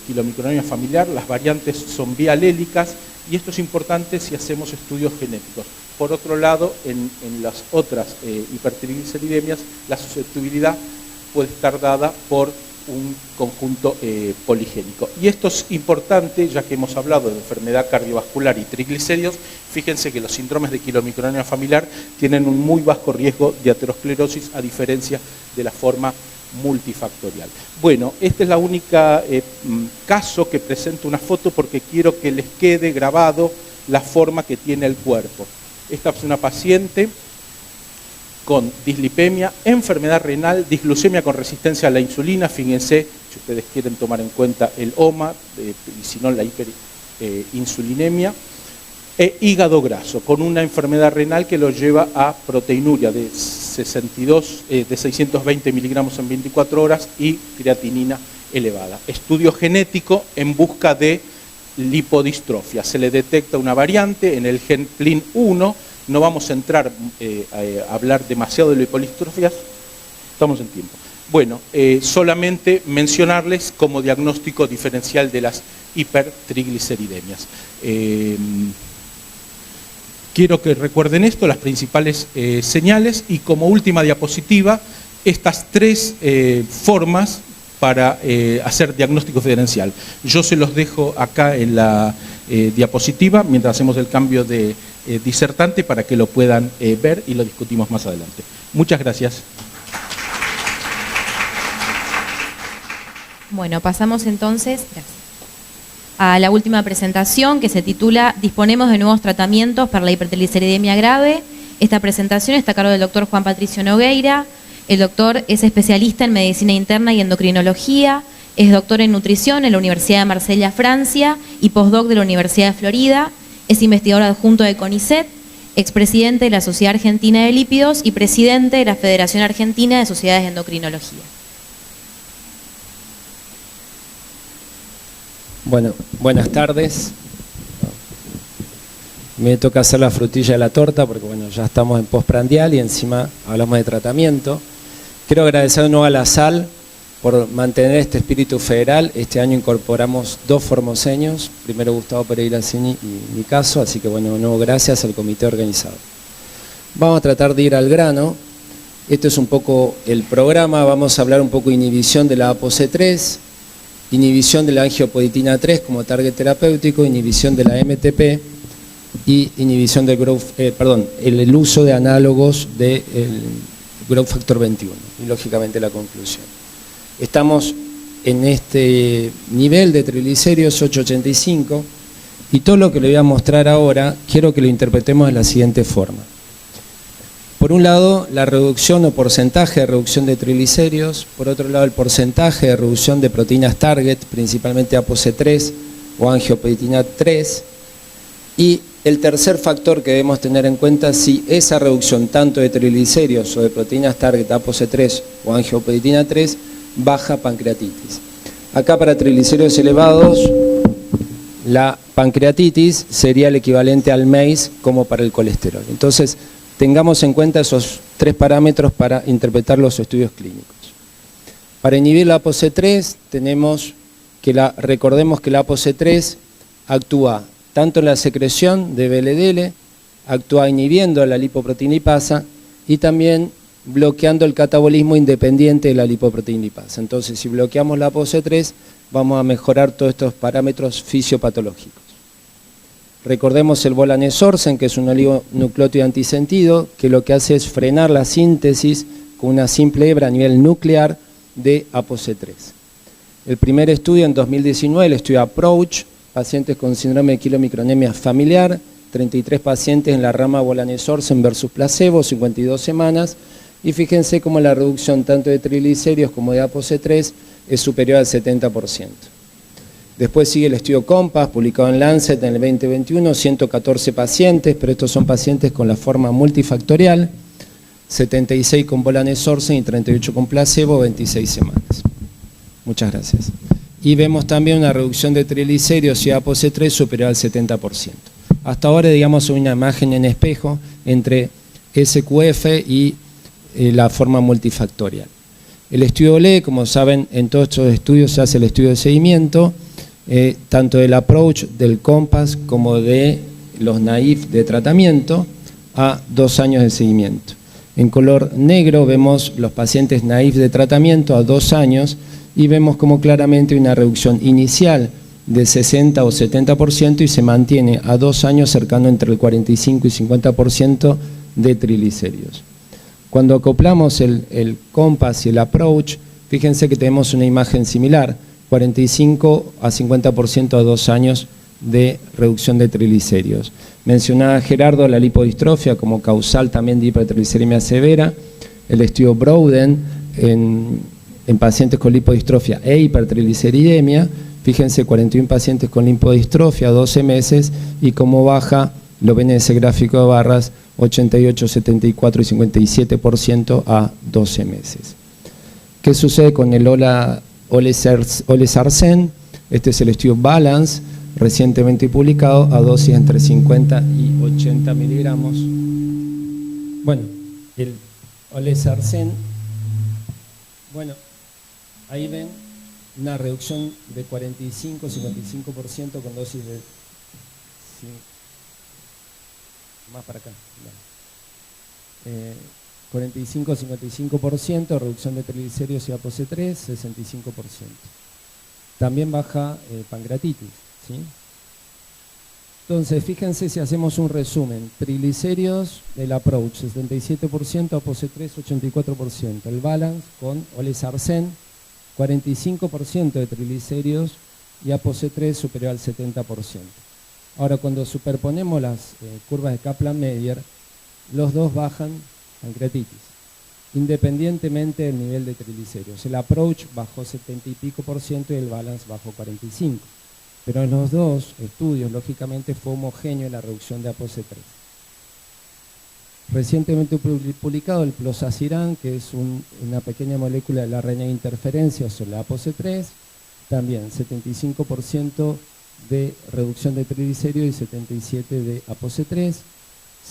quilomicronemia familiar, las variantes son bialélicas, y esto es importante si hacemos estudios genéticos. Por otro lado, en las otras hipertrigliceridemias, la susceptibilidad puede estar dada por un conjunto poligénico. Y esto es importante, ya que hemos hablado de enfermedad cardiovascular y triglicéridos. Fíjense que los síndromes de quilomicronemia familiar tienen un muy bajo riesgo de aterosclerosis, a diferencia de la forma multifactorial. Bueno, este es la única caso que presento una foto, porque quiero que les quede grabado la forma que tiene el cuerpo. Esta es una paciente con dislipemia, enfermedad renal, disglucemia con resistencia a la insulina. Fíjense, si ustedes quieren tomar en cuenta el OMA, y si no la hiperinsulinemia, e hígado graso, con una enfermedad renal que lo lleva a proteinuria de 620 miligramos en 24 horas y creatinina elevada. Estudio genético en busca de lipodistrofia. Se le detecta una variante en el gen PLIN1. No vamos a entrar a hablar demasiado de lipodistrofias, estamos en tiempo. Bueno, solamente mencionarles como diagnóstico diferencial de las hipertrigliceridemias. Quiero que recuerden esto, las principales señales, y como última diapositiva, estas tres formas para hacer diagnóstico diferencial. Yo se los dejo acá en la diapositiva mientras hacemos el cambio de disertante, para que lo puedan ver y lo discutimos más adelante. Muchas gracias. Bueno, pasamos entonces a la última presentación, que se titula Disponemos de nuevos tratamientos para la hipertrigliceridemia grave. Esta presentación está a cargo del doctor Juan Patricio Nogueira. El doctor es especialista en medicina interna y endocrinología, es doctor en nutrición en la Universidad de Marsella, Francia, y postdoc de la Universidad de Florida. Es investigador adjunto de CONICET, expresidente de la Sociedad Argentina de Lípidos y presidente de la Federación Argentina de Sociedades de Endocrinología. Bueno, buenas tardes. Me toca hacer la frutilla de la torta porque bueno, ya estamos en postprandial y encima hablamos de tratamiento. Quiero agradecer de nuevo a la SAL por mantener este espíritu federal. Este año incorporamos 2 formoseños, primero Gustavo Pereira Cini y mi caso, así que bueno, de nuevo gracias al comité organizador. Vamos a tratar de ir al grano. Esto es un poco el programa. Vamos a hablar un poco de inhibición de la ApoC3, inhibición de la angiopoietina 3 como target terapéutico, inhibición de la MTP y inhibición del el uso de análogos del growth factor 21 y lógicamente la conclusión. Estamos en este nivel de triglicéridos 885 y todo lo que le voy a mostrar ahora quiero que lo interpretemos de la siguiente forma. Por un lado, la reducción o porcentaje de reducción de triglicéridos, por otro lado, el porcentaje de reducción de proteínas target, principalmente ApoC3 o angiopoietina 3, y el tercer factor que debemos tener en cuenta, si esa reducción tanto de triglicéridos o de proteínas target ApoC3 o angiopoietina 3 baja pancreatitis. Acá para triglicéridos elevados, la pancreatitis sería el equivalente al MACE como para el colesterol. Entonces, tengamos en cuenta esos 3 parámetros para interpretar los estudios clínicos. Para inhibir la ApoC3 tenemos que recordemos que la ApoC3 actúa tanto en la secreción de VLDL, actúa inhibiendo la lipoproteinipasa y también bloqueando el catabolismo independiente de la lipoproteinipasa. Entonces, si bloqueamos la ApoC3, vamos a mejorar todos estos parámetros fisiopatológicos. Recordemos el volanesorsen, que es un oligonucleótido antisentido, que lo que hace es frenar la síntesis con una simple hebra a nivel nuclear de ApoC3. El primer estudio en 2019, el estudio APPROACH, pacientes con síndrome de quilomicronemia familiar, 33 pacientes en la rama volanesorsen versus placebo, 52 semanas, y fíjense cómo la reducción tanto de triglicéridos como de ApoC3 es superior al 70%. Después sigue el estudio COMPAS, publicado en Lancet en el 2021, 114 pacientes, pero estos son pacientes con la forma multifactorial, 76 con volanesorsen y 38 con placebo, 26 semanas. Muchas gracias. Y vemos también una reducción de triglicéridos y ApoC3 superior al 70%. Hasta ahora, digamos, una imagen en espejo entre SQF y la forma multifactorial. El estudio OLE, como saben, en todos estos estudios se hace el estudio de seguimiento, tanto del APPROACH, del COMPAS, como de los naïf de tratamiento, a 2 años de seguimiento. En color negro vemos los pacientes naïf de tratamiento a 2 años y vemos como claramente hay una reducción inicial de 60 o 70% y se mantiene a 2 años cercano entre el 45 y 50% de triglicéridos. Cuando acoplamos el COMPAS y el APPROACH, fíjense que tenemos una imagen similar, 45 a 50% a 2 años de reducción de triglicéridos. Mencionaba Gerardo la lipodistrofia como causal también de hipertrigliceridemia severa, el estudio Broaden en pacientes con lipodistrofia e hipertrigliceridemia, fíjense 41 pacientes con lipodistrofia a 12 meses y cómo baja, lo ven en ese gráfico de barras, 88, 74 y 57% a 12 meses. ¿Qué sucede con el olezarsen? Este es el estudio Balance, recientemente publicado a dosis entre 50 y 80 miligramos. Bueno, el olezarsen, bueno, ahí ven una reducción de 45-55% con dosis de... Sí, más para acá. 45-55%, reducción de triglicéridos y ApoC3, 65%. También baja pancreatitis, ¿sí? Entonces, fíjense si hacemos un resumen. Triglicéridos, el APPROACH, 77%, ApoC3, 84%. El Balance con olezarsen, 45% de triglicéridos y ApoC3 superior al 70%. Ahora, cuando superponemos las curvas de Kaplan-Meier, los dos bajan pancreatitis, independientemente del nivel de triglicéridos. El APPROACH bajó 70 y pico % y el Balance bajó 45%. Pero en los dos estudios, lógicamente, fue homogéneo la reducción de ApoC3. Recientemente publicado el Plozasiran, que es una pequeña molécula de la RNA de interferencia sobre la ApoC3, también 75% de reducción de triglicéridos y 77% de ApoC3,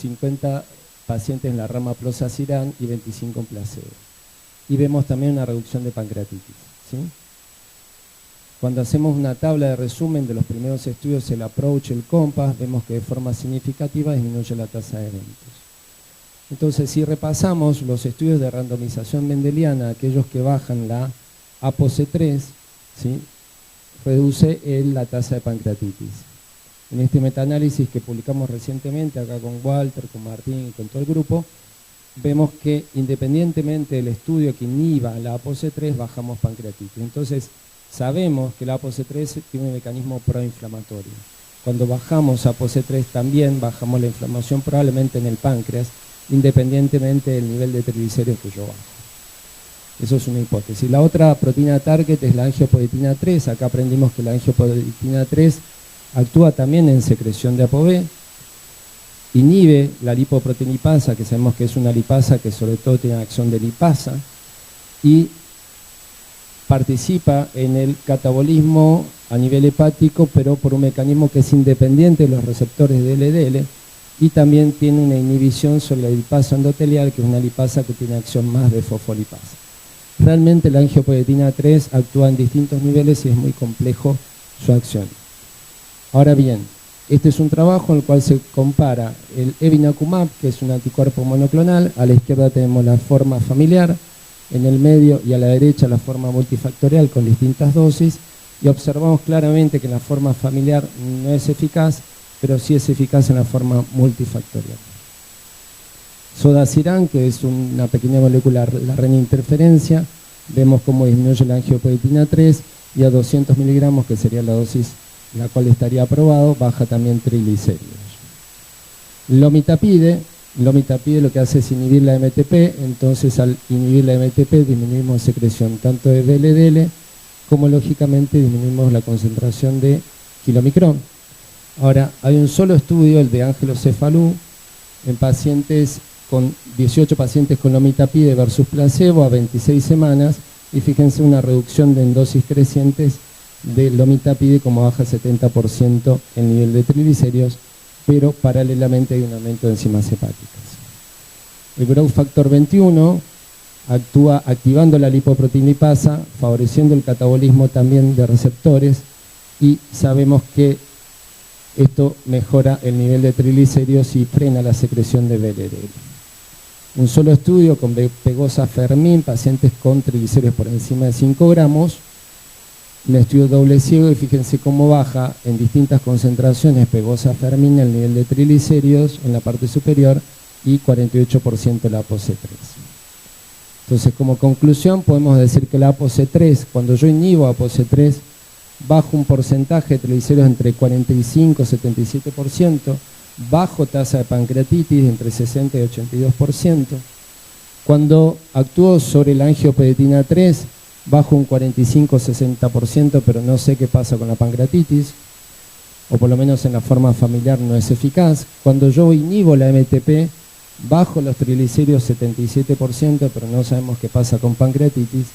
50 pacientes en la rama Plozasiran y 25 en placebo. Y vemos también una reducción de pancreatitis, ¿sí? Cuando hacemos una tabla de resumen de los primeros estudios, el APPROACH, el COMPAS, vemos que de forma significativa disminuye la tasa de eventos. Entonces, si repasamos los estudios de randomización mendeliana, aquellos que bajan la ApoC3, ¿sí?, reduce la tasa de pancreatitis. En este metaanálisis que publicamos recientemente, acá con Walter, con Martín y con todo el grupo, vemos que independientemente del estudio que inhiba la ApoC3, bajamos pancreatitis. Entonces, sabemos que la ApoC3 tiene un mecanismo proinflamatorio. Cuando bajamos ApoC3 también bajamos la inflamación probablemente en el páncreas, independientemente del nivel de triglicéridos que yo bajo. Eso es una hipótesis. La otra proteína target es la angiopoietina 3. Acá aprendimos que la angiopoietina 3 actúa también en secreción de ApoB, inhibe la lipoproteinipasa, que sabemos que es una lipasa que sobre todo tiene acción de lipasa, y participa en el catabolismo a nivel hepático, pero por un mecanismo que es independiente de los receptores de LDL, y también tiene una inhibición sobre la lipasa endotelial, que es una lipasa que tiene acción más de fosfolipasa. Realmente la angiopoietina 3 actúa en distintos niveles y es muy complejo su acción. Ahora bien, este es un trabajo en el cual se compara el evinacumab, que es un anticuerpo monoclonal. A la izquierda tenemos la forma familiar, en el medio y a la derecha la forma multifactorial con distintas dosis, y observamos claramente que en la forma familiar no es eficaz, pero sí es eficaz en la forma multifactorial. Zodasiran, que es una pequeña molécula, la reninterferencia, vemos cómo disminuye la angiopoietina 3 y a 200 miligramos, que sería la dosis la cual estaría aprobado, baja también triglicéridos. Lomitapide lo que hace es inhibir la MTP, entonces al inhibir la MTP disminuimos secreción tanto de VLDL como lógicamente disminuimos la concentración de kilomicrón. Ahora, hay un solo estudio, el de Ángelo Cefalú, en pacientes con 18 pacientes con lomitapide versus placebo a 26 semanas, y fíjense una reducción en dosis crecientes de lomitapide como baja 70% el nivel de triglicéridos, pero paralelamente hay un aumento de enzimas hepáticas. El growth factor 21 actúa activando la lipoproteinipasa, favoreciendo el catabolismo también de receptores, y sabemos que esto mejora el nivel de triglicéridos y frena la secreción de VLDL. Un solo estudio con pegozafermin, pacientes con triglicéridos por encima de 5 gramos, un estudio doble ciego, y fíjense cómo baja en distintas concentraciones pegozafermin el nivel de triglicéridos en la parte superior y 48% la ApoC3. Entonces, como conclusión, podemos decir que la ApoC3, cuando yo inhibo ApoC3, bajo un porcentaje de triglicéridos entre 45 y 77%, bajo tasa de pancreatitis entre 60 y 82%. Cuando actúo sobre la angiopoietina 3, bajo un 45-60%, pero no sé qué pasa con la pancreatitis, o por lo menos en la forma familiar no es eficaz. Cuando yo inhibo la MTP, bajo los triglicéridos 77%, pero no sabemos qué pasa con pancreatitis.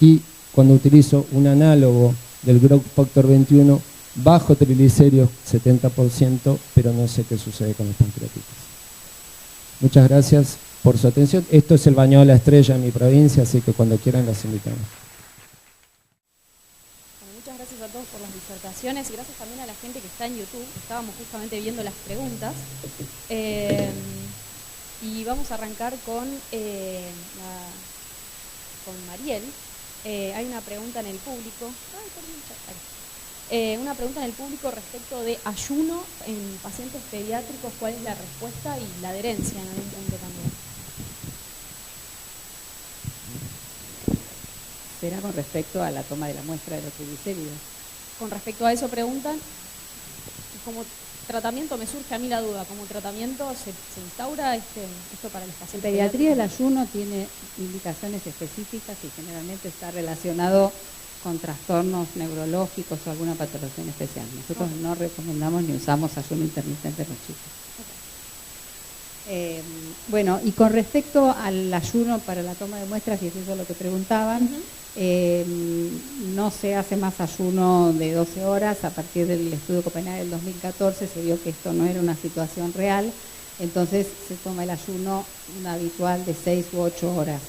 Y cuando utilizo un análogo del growth factor 21, bajo triglicéridos 70%, pero no sé qué sucede con la pancreatitis. Muchas gracias por su atención. Esto es el Bañado de la Estrella en mi provincia, así que cuando quieran las invitamos. Bueno, muchas gracias a todos por las disertaciones y gracias también a la gente que está en YouTube. Estábamos justamente viendo las preguntas. Y vamos a arrancar con Mariel. Hay una pregunta en el público. Una pregunta en el público respecto de ayuno en pacientes pediátricos. ¿Cuál es la respuesta y la adherencia en algún punto también? ¿Será con respecto a la toma de la muestra de los triglicéridos? Con respecto a eso preguntan, como tratamiento, me surge a mí la duda, ¿como tratamiento se instaura esto para los pacientes? En pediatría el ayuno tiene indicaciones específicas y generalmente está relacionado con trastornos neurológicos o alguna patología especial. Nosotros no recomendamos ni usamos ayuno intermitente en los chicos. Bueno, y con respecto al ayuno para la toma de muestras, y es eso lo que preguntaban, no se hace más ayuno de 12 horas. A partir del estudio Copenhague del 2014 se vio que esto no era una situación real, entonces se toma el ayuno habitual de 6 u 8 horas.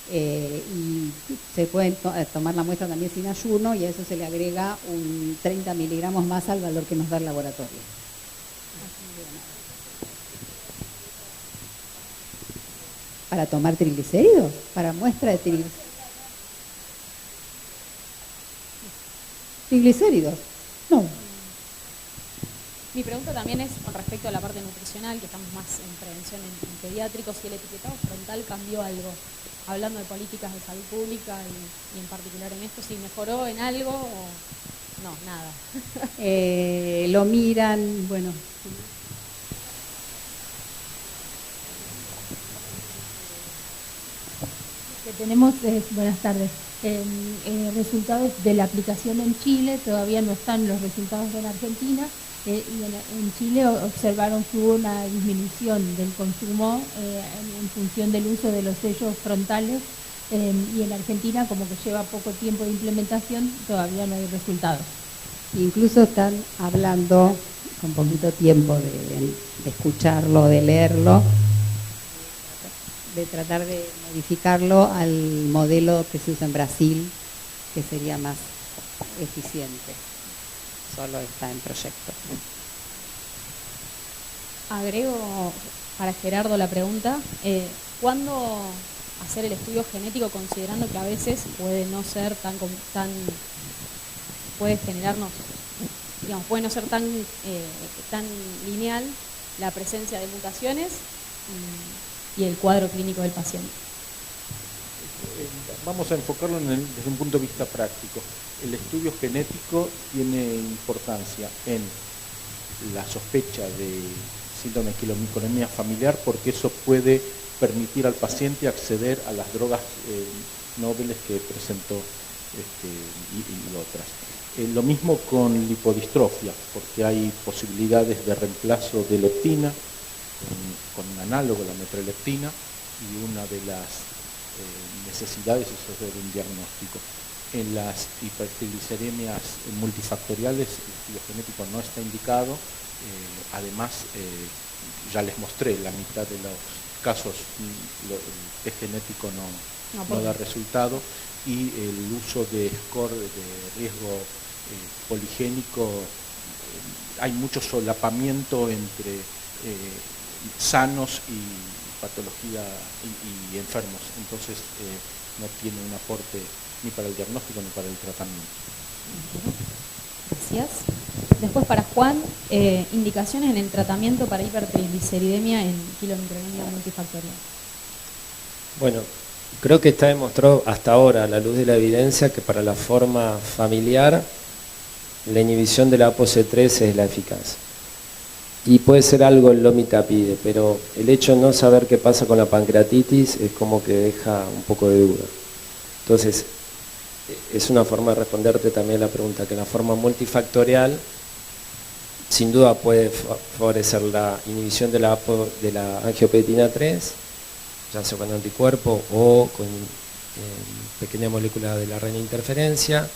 Y se puede tomar la muestra también sin ayuno, y a eso se le agrega un 30 miligramos más al valor que nos da el laboratorio. ¿Para tomar triglicéridos? ¿Para muestra de triglicéridos? No. Mi pregunta también es con respecto a la parte nutricional, que estamos más en prevención en pediátricos, si el etiquetado frontal cambió algo, hablando de políticas de salud pública y en particular en esto, si mejoró en algo o no, nada. Lo miran, bueno. Que tenemos, buenas tardes, resultados de la aplicación en Chile, todavía no están los resultados de la Argentina, y en Chile observaron que hubo una disminución del consumo en función del uso de los sellos frontales, y en Argentina, como que lleva poco tiempo de implementación, todavía no hay resultados. Incluso están hablando con poquito tiempo de escucharlo, de leerlo, de tratar de modificarlo al modelo que se usa en Brasil, que sería más eficiente. Solo está en proyecto. Agrego para Gerardo la pregunta, ¿cuándo hacer el estudio genético, considerando que a veces puede no ser tan puede generarnos, digamos, puede no ser tan lineal la presencia de mutaciones y el cuadro clínico del paciente. Vamos a enfocarlo desde un punto de vista práctico. El estudio genético tiene importancia en la sospecha de síndrome de quilomicolemia familiar, porque eso puede permitir al paciente acceder a las drogas nobles que presentó y otras. Lo mismo con lipodistrofia, porque hay posibilidades de reemplazo de leptina con un análogo, la metreleptina, y una de las necesidades es hacer un diagnóstico. En las hipertrigliceremias multifactoriales el estudio genético no está indicado, además ya les mostré, la mitad de los casos el test genético no da resultado, y el uso de score de riesgo poligénico, hay mucho solapamiento entre sanos y patología y enfermos, entonces no tiene un aporte ni para el diagnóstico ni para el tratamiento. Gracias. Después para Juan, indicaciones en el tratamiento para hipertrigliceridemia en quilomicolemia multifactorial. Bueno, creo que está demostrado hasta ahora, a la luz de la evidencia, que para la forma familiar la inhibición de la ApoC3 es la eficaz. Y puede ser algo el lomitapide, pero el hecho de no saber qué pasa con la pancreatitis es como que deja un poco de duda. Entonces, es una forma de responderte también a la pregunta, que la forma multifactorial sin duda puede favorecer la inhibición de la angiopoietina 3, ya sea con anticuerpo o con pequeña molécula de la RNA interferencia,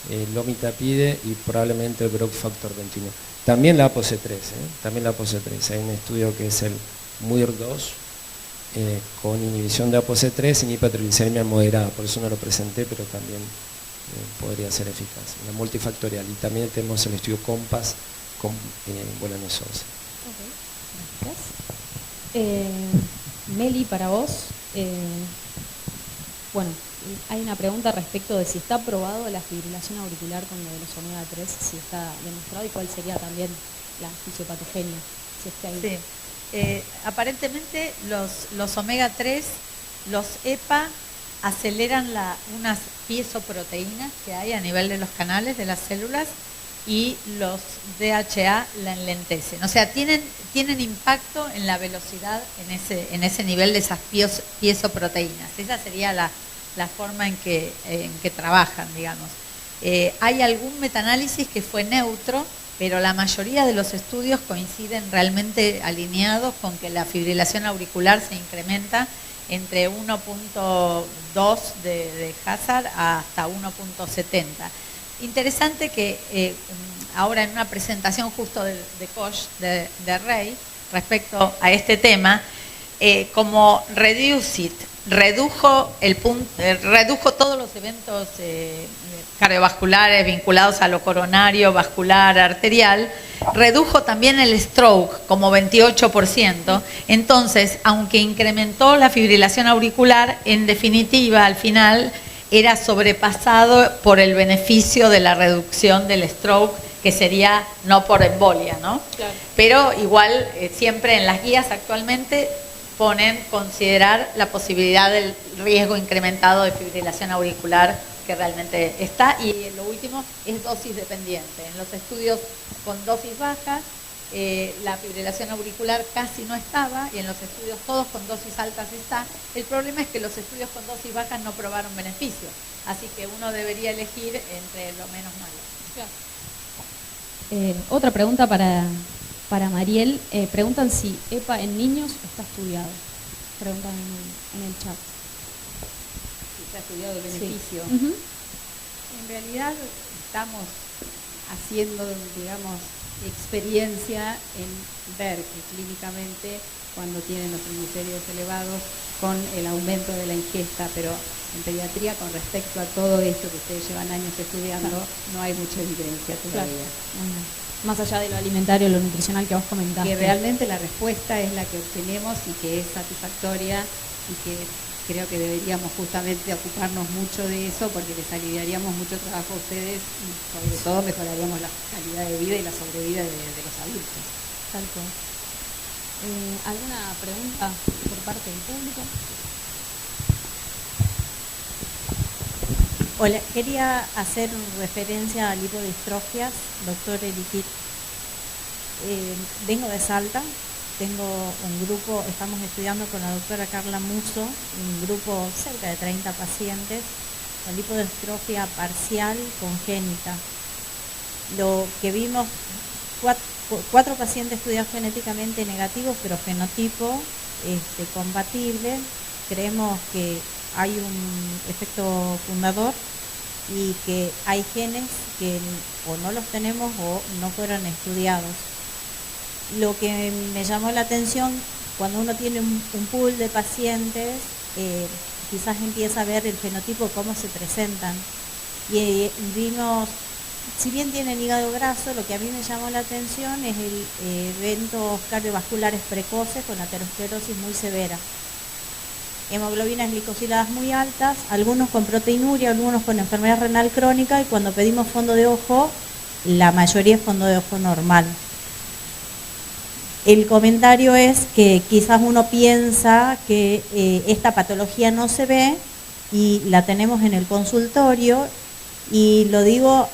el lomitapide y probablemente el growth factor 21. También la ApoC3, también la ApoC3. Hay un estudio que es el MUIR-2 con inhibición de ApoC3 en hipertrigliceridemia moderada, por eso no lo presenté, pero también podría ser eficaz, la multifactorial. Y también tenemos el estudio COMPAS con Bolaños-Sousa. Okay, gracias. Meli, para vos, bueno, hay una pregunta respecto de si está probado la fibrilación auricular con lo de los omega 3, si está demostrado, y cuál sería también la fisiopatogenia, si es que hay... Sí. Aparentemente los omega 3, los EPA, aceleran unas piezoproteínas que hay a nivel de los canales de las células, y los DHA la enlentecen. O sea, tienen impacto en la velocidad en ese nivel de esas piezoproteínas. Esa sería la forma en que trabajan, digamos. Hay algún metaanálisis que fue neutro, pero la mayoría de los estudios coinciden realmente alineados con que la fibrilación auricular se incrementa entre 1.2 de Hazard hasta 1.70. Interesante que ahora en una presentación justo de Koch, de Rey, respecto a este tema, como REDUCE-IT redujo todos los eventos cardiovasculares vinculados a lo coronario, vascular, arterial, redujo también el stroke como 28%. Entonces, aunque incrementó la fibrilación auricular, en definitiva, al final, era sobrepasado por el beneficio de la reducción del stroke, que sería no por embolia, ¿no? Claro. Pero igual, siempre en las guías actualmente ponen considerar la posibilidad del riesgo incrementado de fibrilación auricular, que realmente está, y lo último es dosis dependiente. En los estudios con dosis bajas, la fibrilación auricular casi no estaba, y en los estudios todos con dosis altas está. El problema es que los estudios con dosis bajas no probaron beneficio, así que uno debería elegir entre lo menos malo. Claro. Otra pregunta para Mariel. Preguntan si EPA en niños está estudiado. Preguntan en el chat. Si está estudiado el beneficio. Sí. En realidad estamos haciendo, digamos, experiencia en ver que clínicamente, cuando tienen los triglicéridos elevados, con el aumento de la ingesta, pero en pediatría, con respecto a todo esto que ustedes llevan años estudiando, no hay mucha evidencia todavía. Claro. Más allá de lo alimentario, lo nutricional que vos comentaste. Que realmente la respuesta es la que obtenemos y que es satisfactoria y que creo que deberíamos justamente ocuparnos mucho de eso porque les aliviaríamos mucho trabajo a ustedes y sobre todo mejoraríamos la calidad de vida y la sobrevida de los adultos. Tal cual. ¿Alguna pregunta por parte del público? Hola, quería hacer referencia a lipodistrofias, doctor Eliquit. Vengo de Salta, tengo un grupo, estamos estudiando con la doctora Carla Muso, un grupo cerca de 30 pacientes con lipodistrofia parcial congénita. Lo que vimos, cuatro pacientes estudiados genéticamente negativos, pero fenotipo compatible. Creemos que hay un efecto fundador y que hay genes que o no los tenemos o no fueron estudiados. Lo que me llamó la atención, cuando uno tiene un pool de pacientes, quizás empieza a ver el fenotipo, cómo se presentan. Y vimos, si bien tienen hígado graso, lo que a mí me llamó la atención es el eventos cardiovasculares precoces con aterosclerosis muy severa. Hemoglobinas glicosiladas muy altas, algunos con proteinuria, algunos con enfermedad renal crónica, y cuando pedimos fondo de ojo, la mayoría es fondo de ojo normal. El comentario es que quizás uno piensa que esta patología no se ve y la tenemos en el consultorio, y lo digo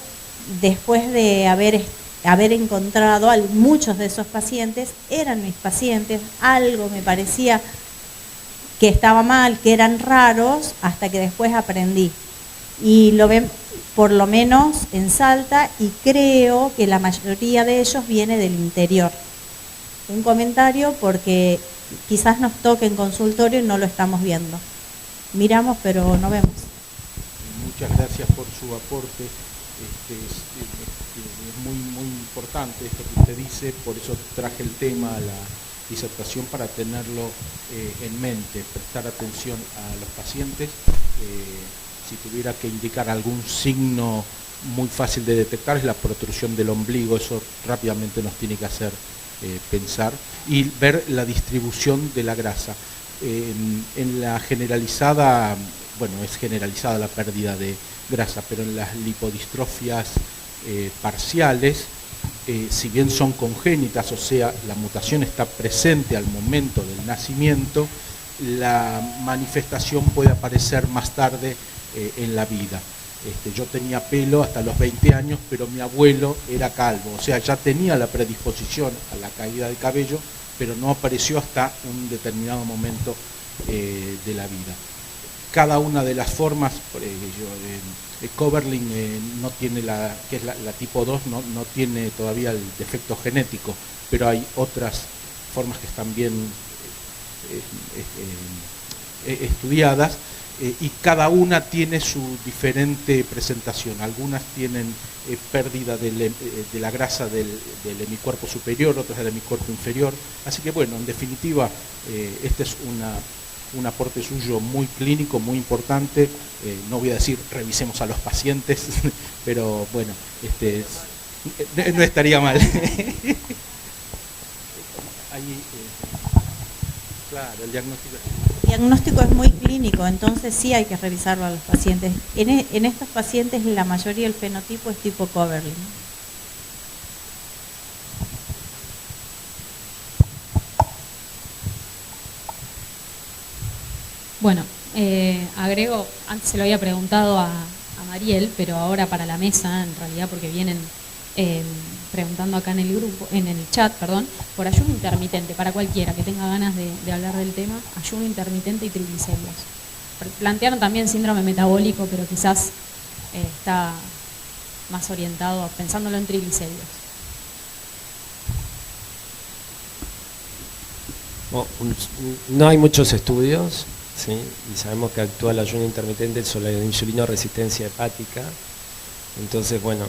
después de haber encontrado a muchos de esos pacientes, eran mis pacientes, algo me parecía que estaba mal, que eran raros, hasta que después aprendí. Y lo ven por lo menos en Salta, y creo que la mayoría de ellos viene del interior. Un comentario porque quizás nos toque en consultorio y no lo estamos viendo. Miramos pero no vemos. Muchas gracias por su aporte. Es muy importante esto que usted dice, por eso traje el tema a la disertación, para tenerlo en mente, prestar atención a los pacientes. Si tuviera que indicar algún signo muy fácil de detectar, es la protrusión del ombligo, eso rápidamente nos tiene que hacer pensar, y ver la distribución de la grasa. En la generalizada, bueno, es generalizada la pérdida de grasa, pero en las lipodistrofias parciales, si bien son congénitas, o sea, la mutación está presente al momento del nacimiento, la manifestación puede aparecer más tarde en la vida. Yo tenía pelo hasta los 20 años, pero mi abuelo era calvo, o sea, ya tenía la predisposición a la caída de cabello, pero no apareció hasta un determinado momento de la vida. Cada una de las formas, Köberling no tiene que es la tipo 2, no tiene todavía el defecto genético, pero hay otras formas que están bien estudiadas, y cada una tiene su diferente presentación. Algunas tienen pérdida de la grasa del hemicuerpo superior, otras del hemicuerpo inferior. Así que bueno, en definitiva, este es un aporte suyo muy clínico, muy importante. No voy a decir revisemos a los pacientes, pero bueno, no estaría mal. Claro, el diagnóstico. El diagnóstico es muy clínico, entonces sí hay que revisarlo a los pacientes. En estos pacientes la mayoría del fenotipo es tipo Köberling. Bueno, agrego, antes se lo había preguntado a Mariel, pero ahora para la mesa, en realidad, porque vienen preguntando acá en el grupo, en el chat, perdón, por ayuno intermitente, para cualquiera que tenga ganas de hablar del tema, ayuno intermitente y triglicéridos. Plantearon también síndrome metabólico, pero quizás está más orientado pensándolo en triglicéridos. No hay muchos estudios, ¿sí? Y sabemos que actúa el ayuno intermitente sobre la insulino resistencia hepática. Entonces, bueno,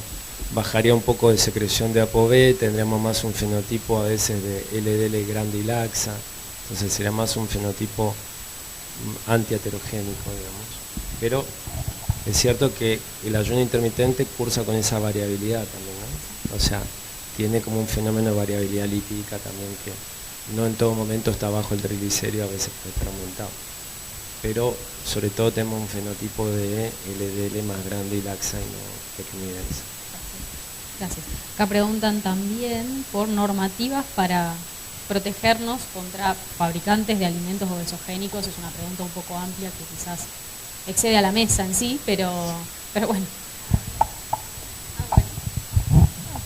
bajaría un poco de secreción de ApoB, tendríamos más un fenotipo a veces de LDL grande y laxa, entonces sería más un fenotipo antiaterogénico, digamos. Pero es cierto que el ayuno intermitente cursa con esa variabilidad también, ¿no? O sea, tiene como un fenómeno de variabilidad lipídica también, que no en todo momento está bajo el triglicérido, a veces puede estar aumentado. pero sobre todo tenemos un fenotipo de LDL más grande y laxa y no pequeña y densa. Gracias. Acá preguntan también por normativas para protegernos contra fabricantes de alimentos obesogénicos. Es una pregunta un poco amplia que quizás excede a la mesa en sí, pero bueno.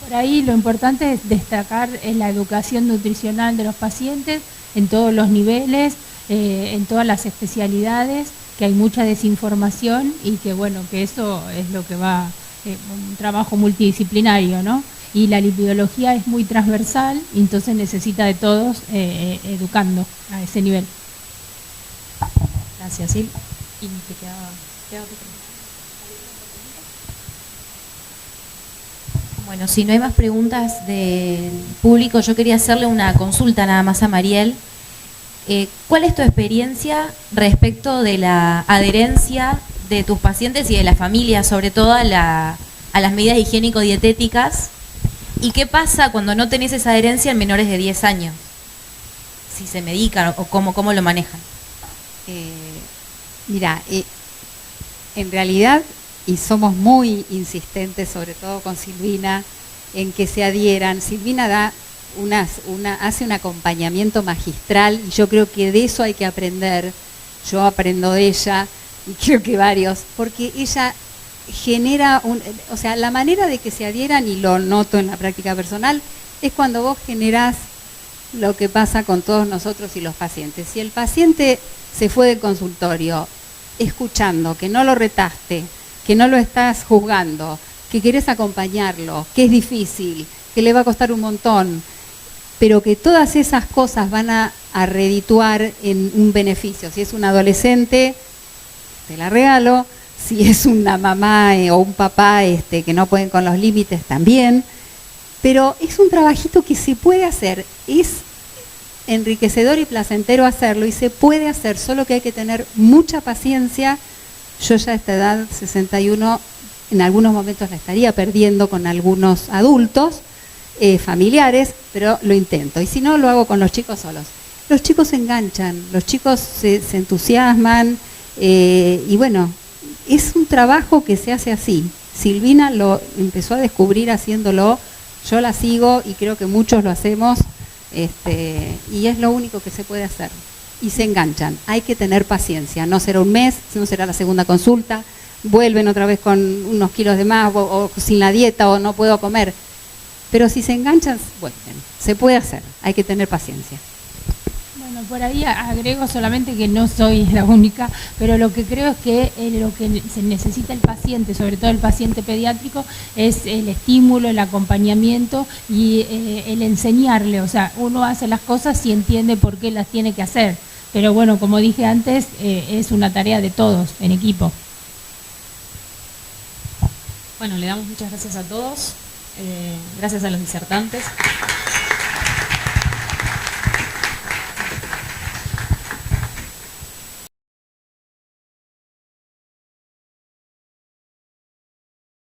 Por ahí lo importante es destacar la educación nutricional de los pacientes en todos los niveles, en todas las especialidades, que hay mucha desinformación y que bueno, que eso es lo que va, un trabajo multidisciplinario, ¿no? Y la lipidología es muy transversal, entonces necesita de todos educando a ese nivel. Gracias, Sil. Y te quedaba otra pregunta. Bueno, si no hay más preguntas del público, yo quería hacerle una consulta nada más a Mariel. ¿Cuál es tu experiencia respecto de la adherencia de tus pacientes y de la familia, sobre todo a las medidas higiénico-dietéticas? ¿Y qué pasa cuando no tenés esa adherencia en menores de 10 años? Si se medican o cómo lo manejan. Mira, en realidad, y somos muy insistentes, sobre todo con Silvina, en que se adhieran. Silvina hace un acompañamiento magistral y yo creo que de eso hay que aprender. Yo aprendo de ella y creo que varios, porque ella genera o sea, la manera de que se adhieran, y lo noto en la práctica personal, es cuando vos generás lo que pasa con todos nosotros y los pacientes. Si el paciente se fue del consultorio escuchando que no lo retaste, que no lo estás juzgando, que querés acompañarlo, que es difícil, que le va a costar un montón, pero que todas esas cosas van a redituar en un beneficio. Si es un adolescente, te la regalo. Si es una mamá o un papá que no pueden con los límites, también. Pero es un trabajito que se puede hacer. Es enriquecedor y placentero hacerlo, y se puede hacer, solo que hay que tener mucha paciencia. Yo ya a esta edad, 61, en algunos momentos la estaría perdiendo con algunos adultos, familiares, pero lo intento. Y si no, lo hago con los chicos solos. Los chicos se enganchan, los chicos se entusiasman, y bueno, es un trabajo que se hace así. Silvina lo empezó a descubrir haciéndolo, yo la sigo y creo que muchos lo hacemos, y es lo único que se puede hacer. Y se enganchan, hay que tener paciencia, no será un mes, no será la segunda consulta, vuelven otra vez con unos kilos de más, o sin la dieta, o no puedo comer. Pero si se enganchan, vuelven, se puede hacer, hay que tener paciencia. Bueno, por ahí agrego solamente que no soy la única, pero lo que creo es que lo que se necesita el paciente, sobre todo el paciente pediátrico, es el estímulo, el acompañamiento y el enseñarle. O sea, uno hace las cosas y entiende por qué las tiene que hacer. Pero bueno, como dije antes, es una tarea de todos, en equipo. Bueno, le damos muchas gracias a todos, gracias a los disertantes.